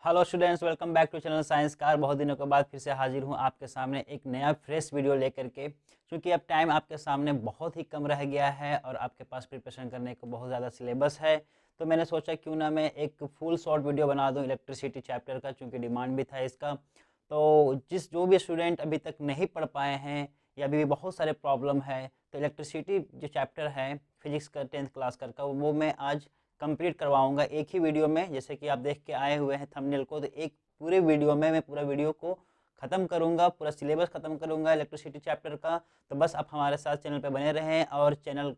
Hello students, welcome back to channel science car. बहुत दिनों के बाद फिर से हाजिर हूँ आपके सामने एक नया फ्रेश वीडियो लेकर के। क्योंकि अब टाइम आपके सामने बहुत ही कम रह गया है और आपके पास प्रिपरेशन करने को बहुत ज़्यादा सिलेबस है, तो मैंने सोचा क्यों ना मैं एक फुल शॉर्ट वीडियो बना दूँ इलेक्ट्रिसिटी चैप्टर का, क्योंकि डिमांड भी था इसका। तो जो भी स्टूडेंट अभी तक नहीं पढ़ पाए हैं या अभी भी बहुत सारे प्रॉब्लम है, तो इलेक्ट्रिसिटी जो चैप्टर है फिजिक्स का 10th क्लास का वो मैं आज कंप्लीट करवाऊंगा एक ही वीडियो में। जैसे कि आप देख के आए हुए हैं थंबनेल को, तो एक पूरे वीडियो में मैं पूरा वीडियो को ख़त्म करूंगा, पूरा सिलेबस ख़त्म करूंगा इलेक्ट्रिसिटी चैप्टर का। तो बस आप हमारे साथ चैनल पे बने रहें, और चैनल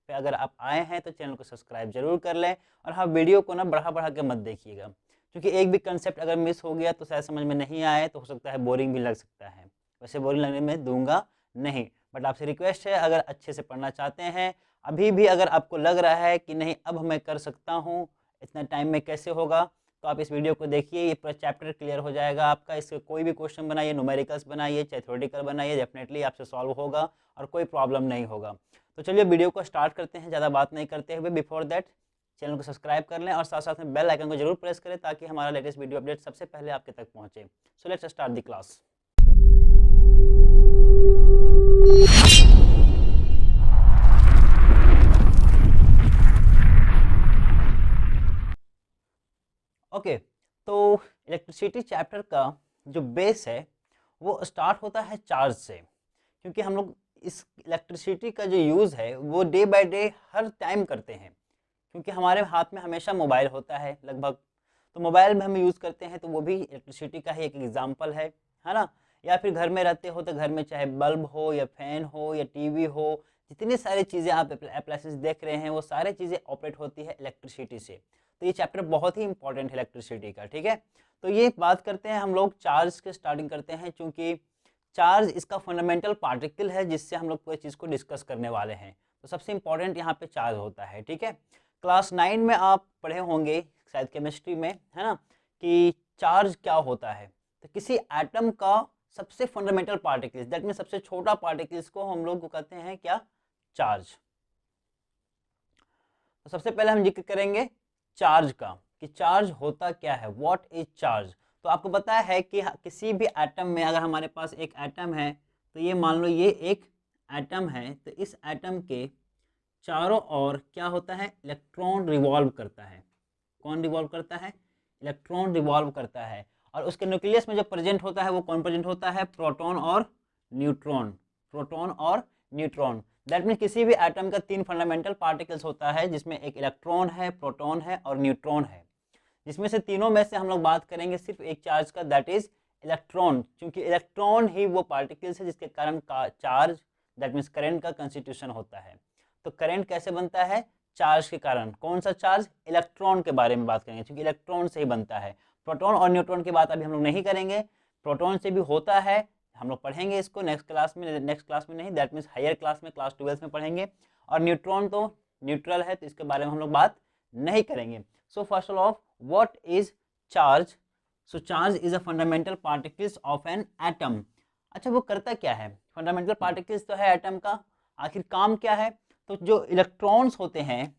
पे अगर आप आए हैं तो चैनल को सब्सक्राइब जरूर कर लें। और हाँ, वीडियो को ना बढ़ा बढ़ा के मत देखिएगा, क्योंकि एक भी कंसेप्ट अगर मिस हो गया तो शायद समझ में नहीं आए, तो हो सकता है बोरिंग भी लग सकता है। वैसे बोरिंग लगने में दूंगा नहीं, बट आपसे रिक्वेस्ट है, अगर अच्छे से पढ़ना चाहते हैं, अभी भी अगर आपको लग रहा है कि नहीं अब मैं कर सकता हूँ, इतना टाइम में कैसे होगा, तो आप इस वीडियो को देखिए, ये पूरा चैप्टर क्लियर हो जाएगा आपका। इससे कोई भी क्वेश्चन बनाइए, न्यूमेरिकल्स बनाइए चाहे थ्योरेटिकल बनाइए, डेफिनेटली आपसे सॉल्व होगा और कोई प्रॉब्लम नहीं होगा। तो चलिए वीडियो को स्टार्ट करते हैं, ज़्यादा बात नहीं करते हुए। बिफोर दैट चैनल को सब्सक्राइब कर लें और साथ साथ में बेल आइकन को जरूर प्रेस करें, ताकि हमारा लेटेस्ट वीडियो अपडेट सबसे पहले आपके तक पहुँचे। So let's start the class. Okay, तो इलेक्ट्रिसिटी चैप्टर का जो बेस है वो स्टार्ट होता है चार्ज से। क्योंकि हम लोग इस इलेक्ट्रिसिटी का जो यूज़ है वो day by day her time करते हैं, क्योंकि हमारे हाथ में हमेशा मोबाइल होता है लगभग। तो मोबाइल में हम यूज़ करते हैं, तो वो भी इलेक्ट्रिसिटी का ही एक एग्जाम्पल है ना। या फिर घर में रहते हो तो घर में चाहे बल्ब हो या फैन हो या टीवी हो, जितनी सारी चीज़ें आप अप्लायंसेस देख रहे हैं वो सारी चीज़ें ऑपरेट होती है इलेक्ट्रिसिटी से। तो ये चैप्टर बहुत ही इंपॉर्टेंट है इलेक्ट्रिसिटी का, ठीक है। तो ये बात करते हैं हम लोग चार्ज के स्टार्टिंग करते हैं, क्योंकि चार्ज इसका फंडामेंटल पार्टिकल है जिससे हम लोग पूरी चीज़ को डिस्कस करने वाले हैं। तो सबसे इंपॉर्टेंट यहाँ पे चार्ज होता है, ठीक है। क्लास 9 में आप पढ़े होंगे शायद केमिस्ट्री में, है ना, कि चार्ज क्या होता है। तो किसी एटम का सबसे फंडामेंटल पार्टिकल्स, दैट मीन सबसे छोटा पार्टिकल्स को हम लोग कहते हैं क्या, चार्ज। तो सबसे पहले हम जिक्र करेंगे चार्ज का, कि चार्ज होता क्या है, व्हाट इज चार्ज। तो आपको पता है कि किसी भी एटम में अगर हमारे पास एक एटम है, तो ये मान लो ये एक एटम है, तो इस एटम के चारों ओर क्या होता है, इलेक्ट्रॉन रिवॉल्व करता है। कौन रिवॉल्व करता है, इलेक्ट्रॉन रिवॉल्व करता है। और उसके न्यूक्लियस में जो प्रेजेंट होता है वो कौन प्रेजेंट होता है, प्रोटॉन और न्यूट्रॉन। प्रोटॉन और न्यूट्रॉन, दैट मीन किसी भी एटम का 3 फंडामेंटल पार्टिकल्स होता है, जिसमें एक इलेक्ट्रॉन है, प्रोटॉन है और न्यूट्रॉन है। जिसमें से तीनों में से हम लोग बात करेंगे सिर्फ एक चार्ज का, दैट इज इलेक्ट्रॉन, क्योंकि इलेक्ट्रॉन ही वो पार्टिकल्स है जिसके कारण का चार्ज, दैट मीन्स करंट का कंस्टिट्यूशन होता है। तो करंट कैसे बनता है, चार्ज के कारण। कौन सा चार्ज, इलेक्ट्रॉन के बारे में बात करेंगे, क्योंकि इलेक्ट्रॉन से ही बनता है। प्रोटॉन और न्यूट्रॉन की बात अभी हम लोग नहीं करेंगे, प्रोटॉन से भी होता है, हम लोग पढ़ेंगे इसको नेक्स्ट क्लास में, नेक्स्ट क्लास में नहीं, दैट मीन्स हायर क्लास में, क्लास 12 में पढ़ेंगे। और न्यूट्रॉन तो न्यूट्रल है, तो इसके बारे में हम लोग बात नहीं करेंगे। So first of what is charge. So charge is a fundamental particles of an atom. अच्छा, वो करता क्या है, फंडामेंटल पार्टिकल्स तो है एटम का, आखिर काम क्या है। तो जो इलेक्ट्रॉन्स होते हैं,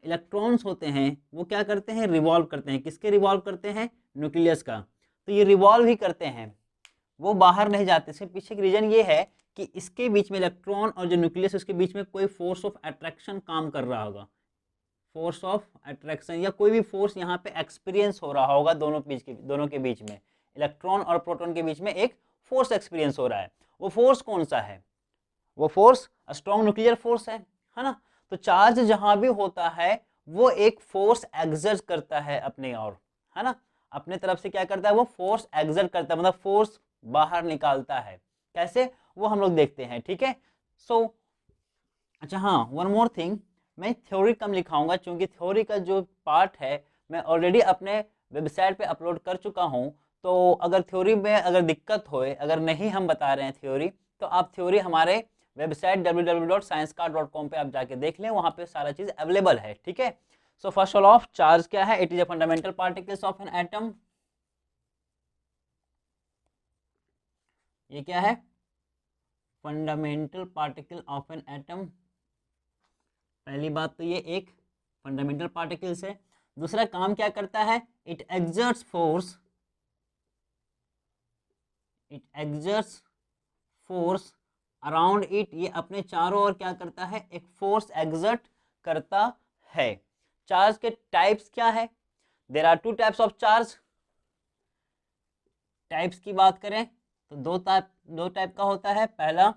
इलेक्ट्रॉन्स होते हैं वो क्या करते हैं, रिवॉल्व करते हैं। किसके रिवॉल्व करते हैं, न्यूक्लियस का। तो ये रिवॉल्व ही करते हैं, वो बाहर नहीं जाते। इसके पीछे की रीजन ये है कि इसके बीच में इलेक्ट्रॉन और जो न्यूक्लियस उसके बीच में कोई फोर्स ऑफ अट्रैक्शन काम कर रहा होगा, फोर्स ऑफ अट्रैक्शन या कोई भी फोर्स यहाँ पे एक्सपीरियंस हो रहा होगा दोनों के बीच में, इलेक्ट्रॉन और प्रोटॉन के बीच में एक फोर्स एक्सपीरियंस हो रहा है। वो फोर्स कौन सा है, वो फोर्स स्ट्रॉन्ग न्यूक्लियर फोर्स है ना। तो चार्ज जहां भी होता है वो एक फोर्स एग्जर्ट करता है अपने और, है ना, अपने तरफ से क्या करता है, वो फोर्स एग्जर्ट करता है, मतलब फोर्स बाहर निकालता है। कैसे, वो हम लोग देखते हैं, ठीक है। सो अच्छा हाँ, वन मोर थिंग, मैं थ्योरी कम लिखाऊंगा, क्योंकि थ्योरी का जो पार्ट है मैं ऑलरेडी अपने वेबसाइट पे अपलोड कर चुका हूँ। तो अगर थ्योरी में अगर दिक्कत होए, अगर नहीं हम बता रहे हैं थ्योरी, तो आप थ्योरी हमारे वेबसाइट www.sciencecart.com पे आप जाके देख लें, वहाँ पे सारा चीज़ अवेलेबल है, ठीक है। सो फर्स्ट ऑफ चार्ज क्या है, it is a fundamental particles of an atom. ये क्या है, fundamental particle of an atom. पहली बात तो ये एक फंडामेंटल पार्टिकल्स है दूसरा काम क्या करता है, it exerts force, it exerts force around it, ये अपने चारों ओर क्या करता है, एक फोर्स एक्सर्ट करता है। चार्ज के टाइप्स क्या है, there are two types of charge. Types की बात करें तो दो टाइप का होता है। पहला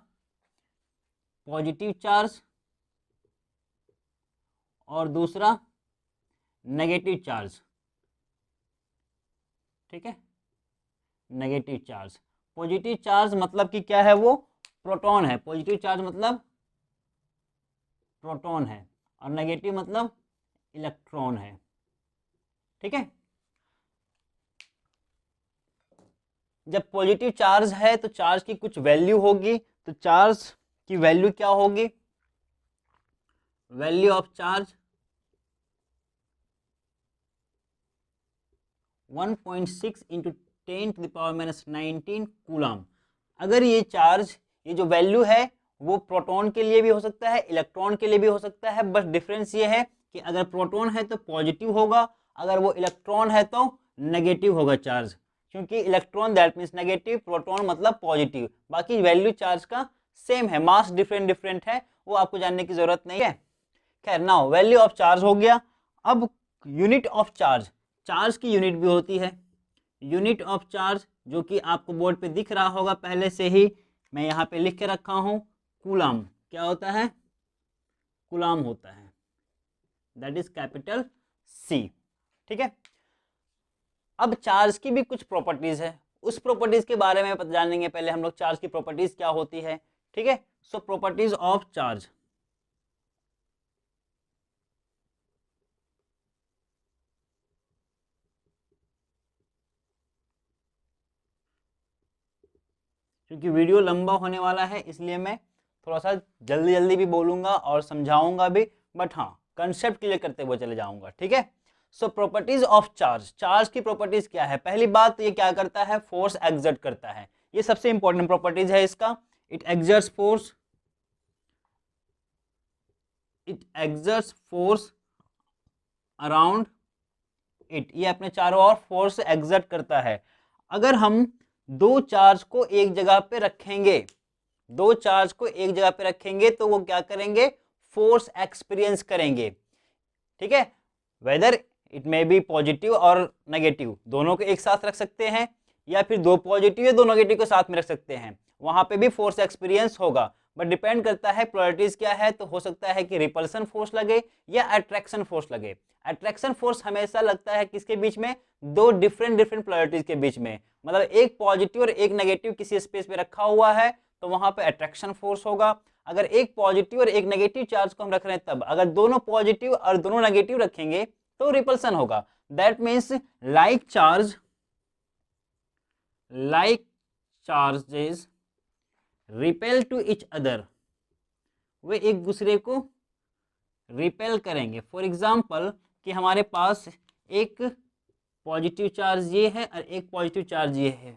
पॉजिटिव चार्ज और दूसरा नेगेटिव चार्ज। ठीक है, नेगेटिव चार्ज। पॉजिटिव चार्ज मतलब कि क्या है, वो प्रोटॉन है। पॉजिटिव चार्ज मतलब प्रोटॉन है और नेगेटिव मतलब इलेक्ट्रॉन है। ठीक है, जब पॉजिटिव चार्ज है तो चार्ज की कुछ वैल्यू होगी। तो चार्ज की वैल्यू क्या होगी, value of charge 1.6 into 10⁻⁻19 coulomb. अगर ये चार्ज, ये जो वैल्यू है वो प्रोटॉन के लिए भी हो सकता है, इलेक्ट्रॉन के लिए भी हो सकता है। बस डिफरेंस ये है कि अगर प्रोटॉन है तो पॉजिटिव होगा, अगर वो इलेक्ट्रॉन है तो नेगेटिव होगा चार्ज। क्योंकि electron that means negative, proton मतलब पॉजिटिव। बाकी वैल्यू चार्ज का सेम है, मास डिफरेंट है, वो आपको जानने की जरूरत नहीं है। खैर, नाउ वैल्यू ऑफ चार्ज हो गया। अब यूनिट ऑफ चार्ज, चार्ज की यूनिट भी होती है। यूनिट ऑफ चार्ज जो कि आपको बोर्ड पे दिख रहा होगा पहले से ही, मैं यहाँ पे लिख के रखा हूँ, कूलम। क्या होता है, कूलम होता है, दैट इज कैपिटल C। ठीक है, अब चार्ज की भी कुछ प्रॉपर्टीज है, उस प्रॉपर्टीज के बारे में जानेंगे। पहले हम लोग चार्ज की प्रॉपर्टीज क्या होती है। ठीक है, सो प्रॉपर्टीज ऑफ चार्ज। क्योंकि वीडियो लंबा होने वाला है इसलिए मैं थोड़ा सा जल्दी जल्दी भी बोलूंगा और समझाऊंगा भी, बट हाँ कंसेप्ट क्लियर करते हुए चले जाऊंगा। ठीक है, सो प्रॉपर्टीज ऑफ चार्ज। चार्ज की प्रॉपर्टीज क्या है, पहली बात ये क्या करता है, फोर्स एक्सर्ट करता है। ये सबसे इंपॉर्टेंट प्रॉपर्टीज है इसका। It exerts force, it exerts force around it, ये अपने चारों ओर फोर्स एक्सर्ट करता है। अगर हम दो चार्ज को एक जगह पे रखेंगे, दो चार्ज को एक जगह पे रखेंगे तो वो क्या करेंगे, फोर्स एक्सपीरियंस करेंगे। ठीक है, whether it may B positive और नेगेटिव, दोनों को एक साथ रख सकते हैं, या फिर दो पॉजिटिव या दो नेगेटिव को साथ में रख सकते हैं, वहां पे भी फोर्स एक्सपीरियंस होगा। बट डिपेंड करता है पोलैरिटीज क्या है। तो हो सकता है कि रिपल्सन फोर्स लगे या अट्रैक्शन फोर्स लगे। अट्रैक्शन फोर्स हमेशा लगता है किसके बीच में, दो डिफरेंट पोलैरिटीज के बीच में। मतलब एक पॉजिटिव और एक नेगेटिव किसी स्पेस पे रखा हुआ है तो वहां पे अट्रैक्शन फोर्स होगा। अगर एक पॉजिटिव और एक नेगेटिव चार्ज को हम रख रहे हैं तब, अगर दोनों पॉजिटिव और दोनों नेगेटिव रखेंगे तो रिपल्सन होगा। That means like charge, like charges repel to each other, वे एक दूसरे को रिपेल करेंगे। फॉर एग्जाम्पल कि हमारे पास एक पॉजिटिव चार्ज ये है और एक पॉजिटिव चार्ज ये है।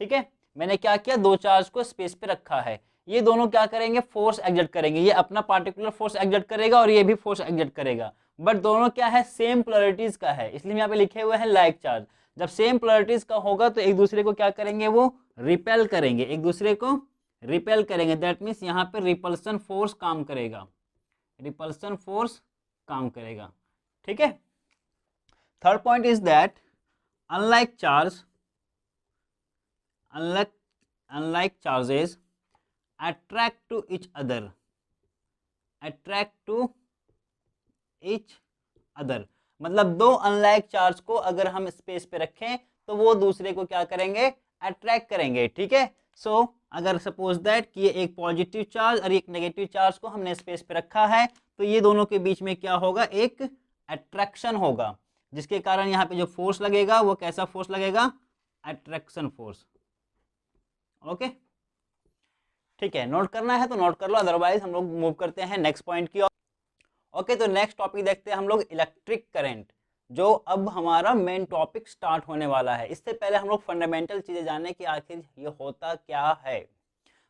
ठीक है, मैंने क्या किया, दो चार्ज को स्पेस पे रखा है, ये दोनों क्या करेंगे, फोर्स एक्सर्ट करेंगे। ये अपना पार्टिकुलर फोर्स एक्सर्ट करेगा और ये भी फोर्स एक्सर्ट करेगा। बट दोनों क्या है, सेम पोलैरिटीज का है, इसलिए यहाँ पे लिखे हुए हैं लाइक चार्ज। जब सेम पोलैरिटीज का होगा तो एक दूसरे को क्या करेंगे, वो रिपेल करेंगे, एक दूसरे को रिपेल करेंगे। दैट मीन्स यहाँ पे रिपल्सन फोर्स काम करेगा, रिपल्सन फोर्स काम करेगा। ठीक है, third point is that unlike charge, unlike charges attract to each other, attract to each other। मतलब दो अनलाइक चार्ज को अगर हम स्पेस पे रखें तो वो दूसरे को क्या करेंगे, अट्रैक्ट करेंगे। ठीक है, सो अगर सपोज दैट कि ये एक पॉजिटिव चार्ज और एक नेगेटिव चार्ज को हमने स्पेस पे रखा है तो ये दोनों के बीच में क्या होगा, एक अट्रैक्शन होगा, जिसके कारण यहाँ पे जो फोर्स लगेगा वो कैसा फोर्स लगेगा, अट्रैक्शन फोर्स। ओके, ठीक है, नोट करना है तो नोट कर लो, अदरवाइज हम लोग मूव करते हैं नेक्स्ट पॉइंट की ओर। ओके, तो नेक्स्ट टॉपिक देखते हैं हम लोग इलेक्ट्रिक करंट, जो अब हमारा मेन टॉपिक स्टार्ट होने वाला है। इससे पहले हम लोग फंडामेंटल चीजें जाने कि आखिर ये होता क्या है।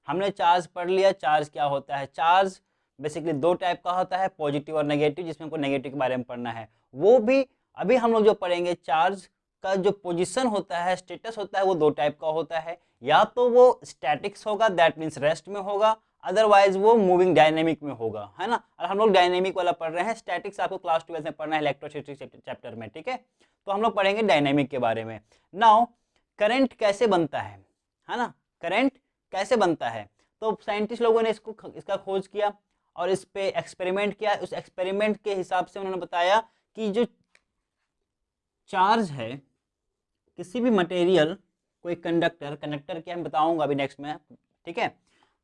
हमने चार्ज पढ़ लिया, चार्ज क्या होता है। चार्ज बेसिकली दो टाइप का होता है, पॉजिटिव और नेगेटिव, जिसमें हमको नेगेटिव के बारे में पढ़ना है। वो भी अभी हम लोग जो पढ़ेंगे चार्ज का जो पोजीशन होता है, स्टेटस होता है, वो दो टाइप का होता है। या तो वो स्टैटिक्स होगा, दैट मीन्स रेस्ट में होगा, अदरवाइज वो मूविंग डायनेमिक में होगा, है ना। और हम लोग डायनेमिक वाला पढ़ रहे हैं, स्टैटिक्स आपको क्लास 12 में पढ़ना है इलेक्ट्रोस्टैटिक्स चैप्टर में, ठीक है। तो हम लोग पढ़ेंगे डायनेमिक के बारे में। नाउ करंट कैसे बनता है ना, करंट कैसे बनता है। तो साइंटिस्ट लोगों ने इसका खोज किया और इस पे एक्सपेरिमेंट किया। उस एक्सपेरिमेंट के हिसाब से उन्होंने बताया कि जो चार्ज है किसी भी मटेरियल, कोई कंडक्टर, कंडक्टर क्या मैं बताऊंगा अभी नेक्स्ट में, ठीक है।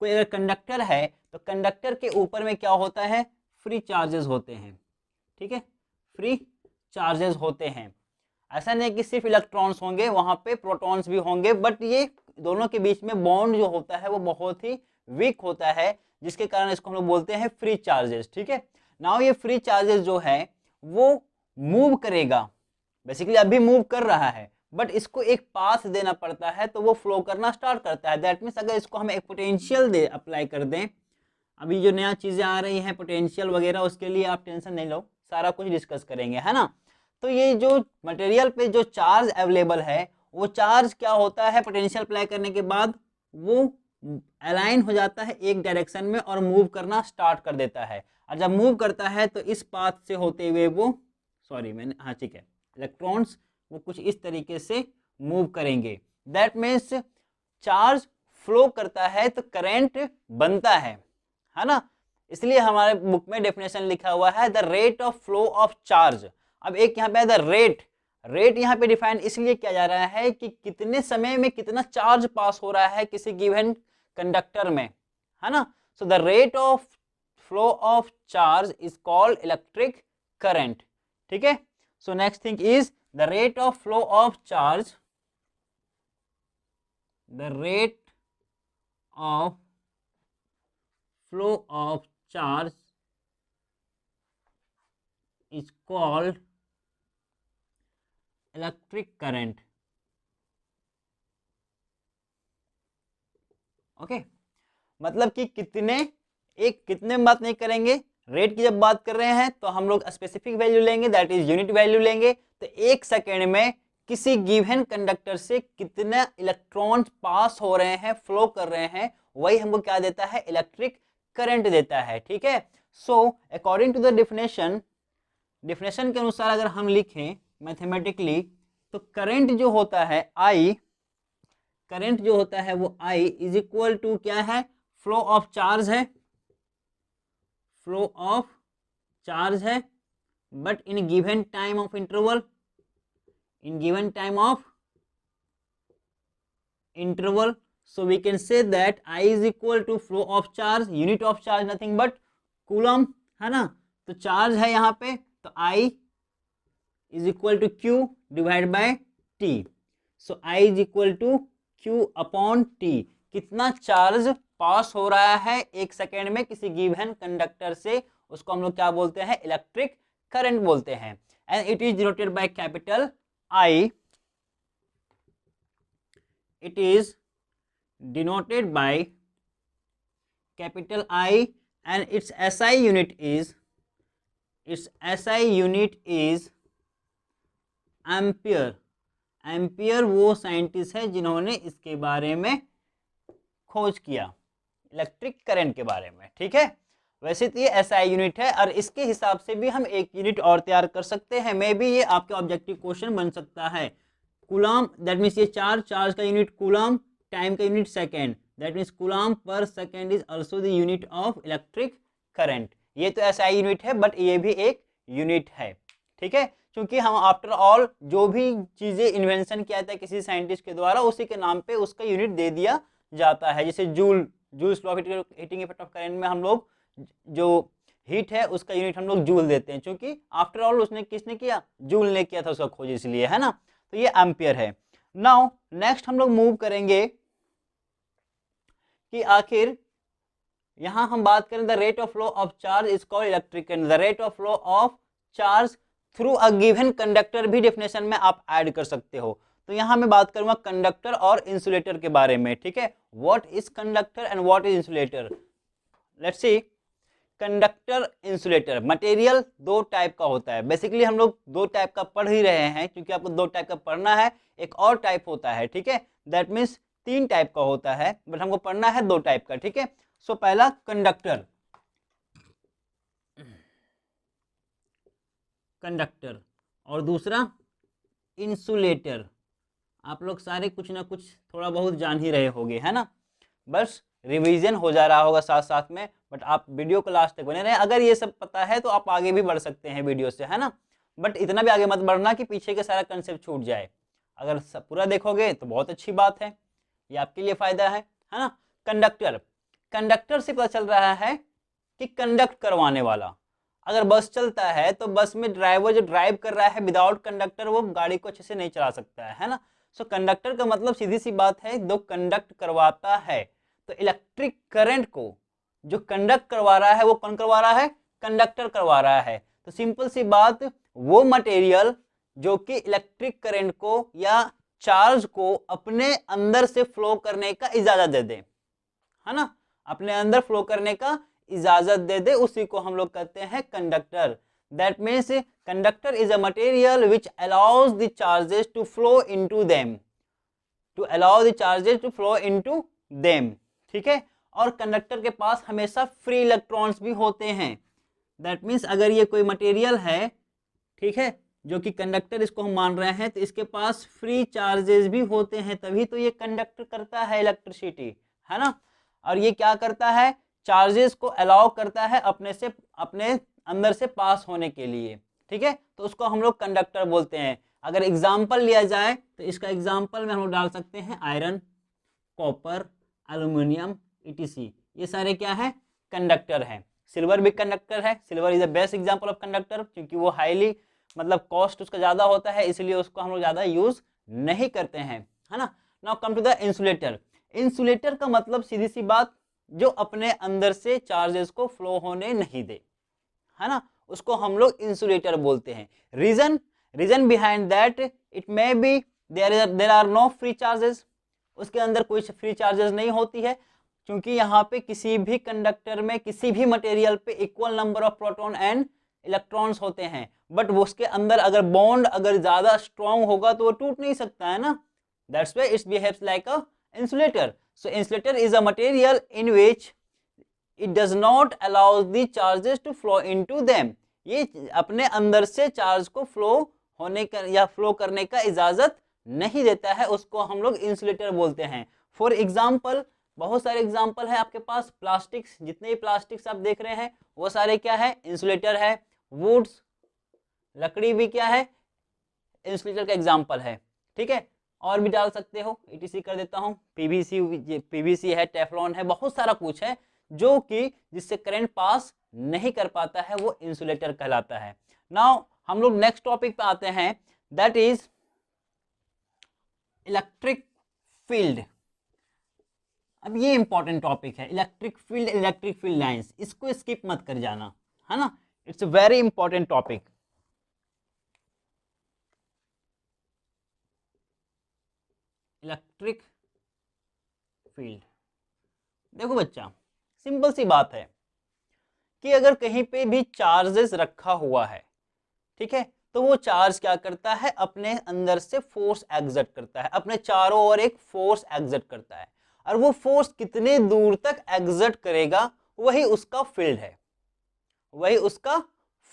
कोई अगर कंडक्टर है तो कंडक्टर के ऊपर में क्या होता है, फ्री चार्जेस होते हैं, ठीक है, फ्री चार्जेस होते हैं। ऐसा नहीं कि सिर्फ इलेक्ट्रॉन्स होंगे, वहां पे प्रोटॉन्स भी होंगे, बट ये दोनों के बीच में बॉन्ड जो होता है वो बहुत ही वीक होता है, जिसके कारण इसको हम लोग बोलते हैं फ्री चार्जेस, ठीक है। नाउ ये फ्री चार्जेस जो है वो मूव करेगा, बेसिकली अभी मूव कर रहा है, बट इसको एक पाथ देना पड़ता है तो वो फ्लो करना स्टार्ट करता है। दैट मीन्स अगर इसको हम एक पोटेंशियल दे अप्लाई कर दें, अभी जो नया चीजें आ रही हैं पोटेंशियल वगैरह, उसके लिए आप टेंशन नहीं लो, सारा कुछ डिस्कस करेंगे, है ना। तो ये जो मटेरियल पे जो चार्ज अवेलेबल है, वो चार्ज क्या होता है, पोटेंशियल अप्लाई करने के बाद वो अलाइन हो जाता है एक डायरेक्शन में और मूव करना स्टार्ट कर देता है। और जब मूव करता है तो इस पाथ से होते हुए वो, सॉरी मैंने, हाँ ठीक है, इलेक्ट्रॉन्स वो कुछ इस तरीके से मूव करेंगे। दैट मीन्स चार्ज फ्लो करता है तो करंट बनता है ना। इसलिए हमारे बुक में डेफिनेशन लिखा हुआ है the rate of flow of charge. अब एक यहाँ पे द रेट, रेट यहाँ पे डिफाइन इसलिए किया जा रहा है कि कितने समय में कितना चार्ज पास हो रहा है किसी गिवन कंडक्टर में, है ना। So the rate of flow of charge is called electric current, ठीक है। So next thing is the rate of flow of charge, the rate of flow of charge is called electric current, okay. मतलब कि कितने में बात नहीं करेंगे, rate की जब बात कर रहे हैं तो हम लोग स्पेसिफिक वैल्यू लेंगे, दैट इज यूनिट वैल्यू लेंगे। तो एक सेकेंड में किसी गिवन कंडक्टर से कितने इलेक्ट्रॉन पास हो रहे हैं, फ्लो कर रहे हैं, वही हमको क्या देता है, इलेक्ट्रिक करंट देता है, ठीक है। So according to the definition, definition के अनुसार अगर हम लिखें मैथमेटिकली, तो करंट जो होता है आई, करंट जो होता है वो आई इज इक्वल टू क्या है, फ्लो ऑफ चार्ज है, फ्लो ऑफ चार्ज है, but in given time of interval, in given time of interval, so we can say that I is equal to flow of charge, unit of charge nothing but coulomb, है ना। तो charge है यहाँ पे, तो I is equal to Q divide by T, so I is equal to Q upon T। कितना charge पास हो रहा है एक सेकेंड में किसी गिवन कंडक्टर से, उसको हम लोग क्या बोलते हैं, इलेक्ट्रिक करंट बोलते हैं। And it is denoted by capital I, it is denoted by capital I and its SI unit is ampere. Ampere वो साइंटिस्ट है जिन्होंने इसके बारे में खोज किया, इलेक्ट्रिक करंट के बारे में, ठीक है। वैसे तो ये SI यूनिट है और इसके हिसाब से भी हम एक यूनिट और तैयार कर सकते हैं, मे बी ये आपके ऑब्जेक्टिव क्वेश्चन बन सकता है। कूलम, दैट मीन्स ये चार्ज का यूनिट कूलम, टाइम का unit second, that means coulomb per second is also the unit of electric current. ये तो SI यूनिट है बट ये भी एक यूनिट है, ठीक है। क्योंकि हम आफ्टर ऑल जो भी चीजें इन्वेंशन किया था किसी साइंटिस्ट के द्वारा, उसी के नाम पे उसका यूनिट दे दिया जाता है। जैसे joules law of heating effect of current में हम लोग जो हीट है उसका यूनिट हम लोग जूल देते हैं, क्योंकि आफ्टर ऑल उसने किसने किया, जूल ने किया था उसका खोज, इसलिए, है ना। तो ये एम्पियर है। नाउ नेक्स्ट हम लोग मूव करेंगे कि आखिर यहां हम बात करें the rate of flow of charge is called electric current. The rate of flow of charge through a given conductor भी डेफिनेशन में आप ऐड कर सकते हो। तो यहां मैं बात करूंगा कंडक्टर और इंसुलेटर के बारे में, ठीक है। What is conductor and what is insulator, let's see. Conductor, insulator. Material दो टाइप का होता है, बेसिकली हम लोग दो टाइप का पढ़ ही रहे हैं क्योंकि आपको दो टाइप का पढ़ना है, एक और टाइप होता है, ठीक है। दैट मीन्स तीन टाइप का होता है बट हमको पढ़ना है दो टाइप का, ठीक है। सो पहला कंडक्टर, कंडक्टर और दूसरा इंसुलेटर। आप लोग सारे कुछ ना कुछ थोड़ा बहुत जान ही रहे होंगे, है ना, बस रिवीजन हो जा रहा होगा साथ साथ में, बट आप वीडियो को लास्ट तक बने रहे। अगर ये सब पता है तो आप आगे भी बढ़ सकते हैं वीडियो से, है ना, बट इतना भी आगे मत बढ़ना कि पीछे के सारा कंसेप्ट छूट जाए। अगर सब पूरा देखोगे तो बहुत अच्छी बात है, ये आपके लिए फायदा है ना। कंडक्टर, कंडक्टर से पता चल रहा है कि कंडक्ट करवाने वाला। अगर बस चलता है तो बस में ड्राइवर जो ड्राइव कर रहा है, विदाउट कंडक्टर वो गाड़ी को अच्छे से नहीं चला सकता है ना। सो कंडक्टर का मतलब सीधी सी बात है, जो कंडक्ट करवाता है। तो इलेक्ट्रिक करंट को जो कंडक्ट करवा रहा है वो कौन करवा रहा है, कंडक्टर करवा रहा है। तो सिंपल सी बात, वो मटेरियल जो कि इलेक्ट्रिक करंट को या चार्ज को अपने अंदर से फ्लो करने का इजाजत दे दे, है ना, अपने अंदर फ्लो करने का इजाजत दे दे, उसी को हम लोग कहते हैं conductor. That means conductor is a material which allows the charges to flow into them, to allow the charges to flow into them, ठीक है। और कंडक्टर के पास हमेशा फ्री इलेक्ट्रॉन्स भी होते हैं। दैट मीन्स अगर ये कोई मटेरियल है, ठीक है, जो कि कंडक्टर इसको हम मान रहे हैं, तो इसके पास फ्री चार्जेस भी होते हैं, तभी तो ये कंडक्ट करता है इलेक्ट्रिसिटी, है ना। और ये क्या करता है, चार्जेस को अलाउ करता है अपने से, अपने अंदर से पास होने के लिए, ठीक है। तो उसको हम लोग कंडक्टर बोलते हैं। अगर एग्जाम्पल लिया जाए तो इसका एग्जाम्पल में हम लोग डाल सकते हैं आयरन, कॉपर, एल्यूमिनियम, ईटीसी, ये सारे क्या है, कंडक्टर हैं। सिल्वर भी कंडक्टर है, silver is the best example of conductor, क्योंकि वो हाईली मतलब कॉस्ट उसका ज़्यादा होता है, इसलिए उसको हम लोग ज़्यादा यूज नहीं करते हैं, है ना। Now come to the insulator. Insulator का मतलब सीधी सी बात, जो अपने अंदर से चार्जेस को फ्लो होने नहीं दे, है ना, उसको हम लोग इंसुलेटर बोलते हैं। Reason behind that, it may be there are no free charges, उसके अंदर कोई फ्री चार्जेस नहीं होती है, क्योंकि यहाँ पे किसी भी कंडक्टर में, किसी भी मटेरियल पे equal number of proton and electrons होते हैं, बट वो उसके अंदर अगर बॉन्ड अगर ज्यादा स्ट्रॉन्ग होगा तो वो टूट नहीं सकता है ना। That's why it behaves like a insulator. So insulator is a material in which it does not allow the charges to flow into them, ये अपने अंदर से चार्ज को फ्लो होने का या फ्लो करने का इजाजत नहीं देता है, उसको हम लोग इंसुलेटर बोलते हैं। फॉर एग्जाम्पल, बहुत सारे एग्जाम्पल है आपके पास, प्लास्टिक्स, जितने भी प्लास्टिक्स आप देख रहे हैं वो सारे क्या है, इंसुलेटर है। वुड्स, लकड़ी भी क्या है, इंसुलेटर का एग्जाम्पल है, ठीक है। और भी डाल सकते हो, ईटीसी कर देता हूँ, पीवीसी है, टेफ्लॉन है, बहुत सारा कुछ है जो कि जिससे करंट पास नहीं कर पाता है, वो इंसुलेटर कहलाता है। नाउ हम लोग नेक्स्ट टॉपिक पे आते हैं, दैट इज इलेक्ट्रिक फील्ड। अब ये इंपॉर्टेंट टॉपिक है, electric field, electric field lines, इसको स्किप मत कर जाना, है ना, it's a very important topic. Electric field, देखो बच्चा, सिंपल सी बात है कि अगर कहीं पे भी चार्जेस रखा हुआ है, ठीक है, तो वो चार्ज क्या करता है, अपने अंदर से फोर्स एग्जर्ट करता है, अपने चारों ओर एक फोर्स एग्जर्ट करता है, और वो फोर्स कितने दूर तक एग्जर्ट करेगा वही उसका फील्ड है, वही उसका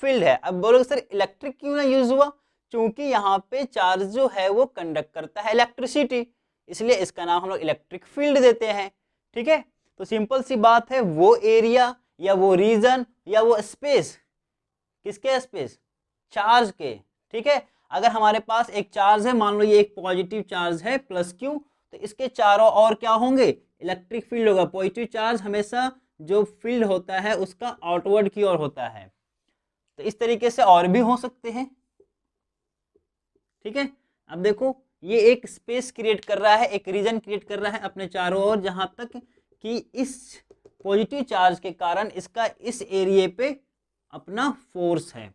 फील्ड है। अब बोलोगे सर इलेक्ट्रिक क्यों ना यूज हुआ, क्योंकि यहाँ पे चार्ज जो है वो कंडक्ट करता है इलेक्ट्रिसिटी, इसलिए इसका नाम हम लोग इलेक्ट्रिक फील्ड देते हैं, ठीक है। तो सिंपल सी बात है, वो एरिया या वो रीजन या वो स्पेस, किसके स्पेस, चार्ज के, ठीक है। अगर हमारे पास एक चार्ज है, मान लो ये एक पॉजिटिव चार्ज है प्लस क्यू, तो इसके चारों ओर क्या होंगे, इलेक्ट्रिक फील्ड होगा। पॉजिटिव चार्ज हमेशा जो फील्ड होता है उसका आउटवर्ड की ओर होता है, तो इस तरीके से और भी हो सकते हैं, ठीक है। अब देखो ये एक स्पेस क्रिएट कर रहा है, एक रीजन क्रिएट कर रहा है अपने चारों ओर, जहां तक कि इस पॉजिटिव चार्ज के कारण इसका इस एरिया पे अपना फोर्स है,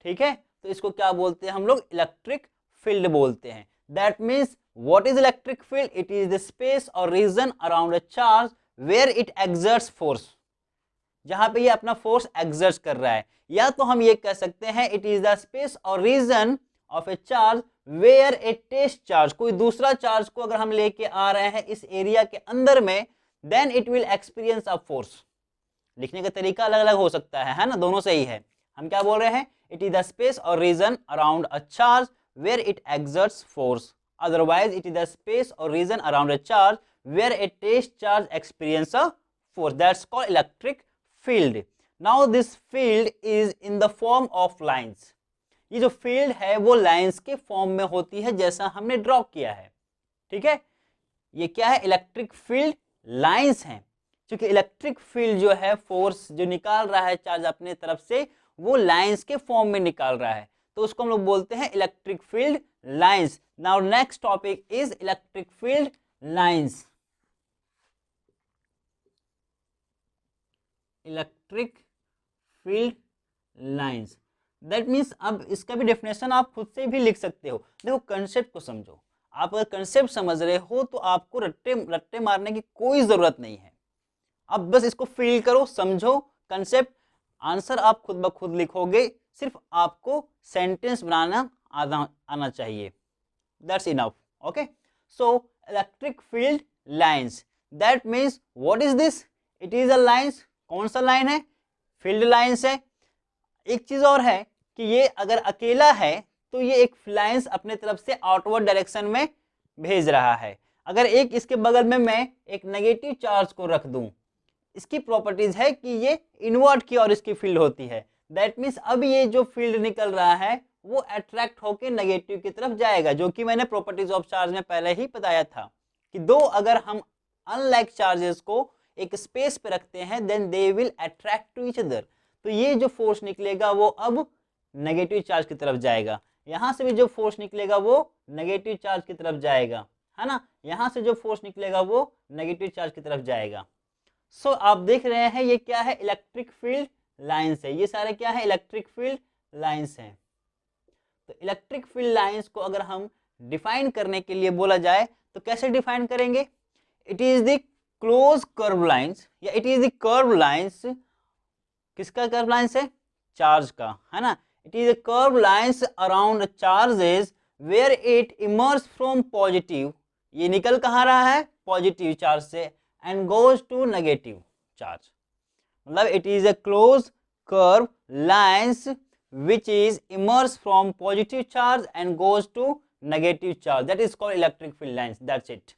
ठीक है। तो इसको क्या बोलते हैं हम लोग, इलेक्ट्रिक फील्ड बोलते हैं। That means what is electric field, it is the space और region around a charge where it exerts force, जहां पे ये अपना फोर्स एक्सर्ट कर रहा है। या तो हम ये कह सकते हैं इट इज द स्पेस और region of a charge where a test charge, कोई दूसरा चार्ज को अगर हम लेके आ रहे हैं इस एरिया के अंदर में, then it will experience a force. लिखने का तरीका अलग अलग हो सकता है ना, दोनों सही है। हम क्या बोल रहे हैं, इट इज द स्पेस और region around a charge where it exerts force, otherwise it is the space or region around a charge where a test charge experience a force, that's called electric field. Now this field is in the form of lines, ये जो field है वो lines के form में होती है जैसा हमने ड्रॉ किया है। ठीक है, ये क्या है, इलेक्ट्रिक फील्ड लाइंस हैं। क्योंकि इलेक्ट्रिक फील्ड जो है, फोर्स जो निकाल रहा है चार्ज अपने तरफ से, वो लाइंस के फॉर्म में निकाल रहा है, तो उसको हम लोग बोलते हैं electric field lines. Now next topic is electric field lines. Electric field lines, that means अब इसका भी डेफिनेशन आप खुद से भी लिख सकते हो। देखो कंसेप्ट को समझो, आप अगर कंसेप्ट समझ रहे हो तो आपको रट्टे मारने की कोई जरूरत नहीं है। अब बस इसको फील करो, समझो कंसेप्ट, आंसर आप खुद ब खुद लिखोगे, सिर्फ आपको सेंटेंस बनाना आना चाहिए, that's enough. Okay, so electric field lines, that means what is this, it is a lines. कौन सा लाइन है, फील्ड लाइंस है। एक चीज और है कि ये अगर अकेला है तो ये एक लाइंस अपने तरफ से आउटवर्ड डायरेक्शन में भेज रहा है। अगर एक इसके बगल में मैं एक नेगेटिव चार्ज को रख दूं, इसकी प्रॉपर्टीज है कि ये इनवर्ट की और इसकी फील्ड होती है। दैट मीन्स अब ये जो फील्ड निकल रहा है वो अट्रैक्ट होकर नेगेटिव की तरफ जाएगा, जो कि मैंने प्रॉपर्टीज ऑफ चार्ज में पहले ही बताया था कि दो अगर हम अनलाइक चार्जेस को एक स्पेस पे रखते हैं then they will attract to each other, तो ये जो फोर्स निकलेगा वो अब नेगेटिव चार्ज की तरफ जाएगा। यहां से भी जो फोर्स निकलेगा वो नेगेटिव चार्ज की तरफ जाएगा, है ना। यहां से जो फोर्स निकलेगा वो नेगेटिव चार्ज की तरफ जाएगा। सो आप देख रहे हैं ये क्या है, इलेक्ट्रिक फील्ड लाइंस है। ये सारे क्या है, इलेक्ट्रिक फील्ड लाइंस हैं। तो इलेक्ट्रिक फील्ड लाइंस को अगर हम डिफाइन करने के लिए बोला जाए तो कैसे डिफाइन करेंगे, it is the close curve lines, या it is the curve lines. किसका कर्व लाइंस है, चार्ज का, है ना। It is a curve lines around charges where it emerge from positive, ये निकल कहाँ रहा है, पॉजिटिव चार्ज से, and goes to negative charge. मतलब it is a close curve lines which is emerge from positive charge and goes to negative charge, that is called electric field lines, that's it।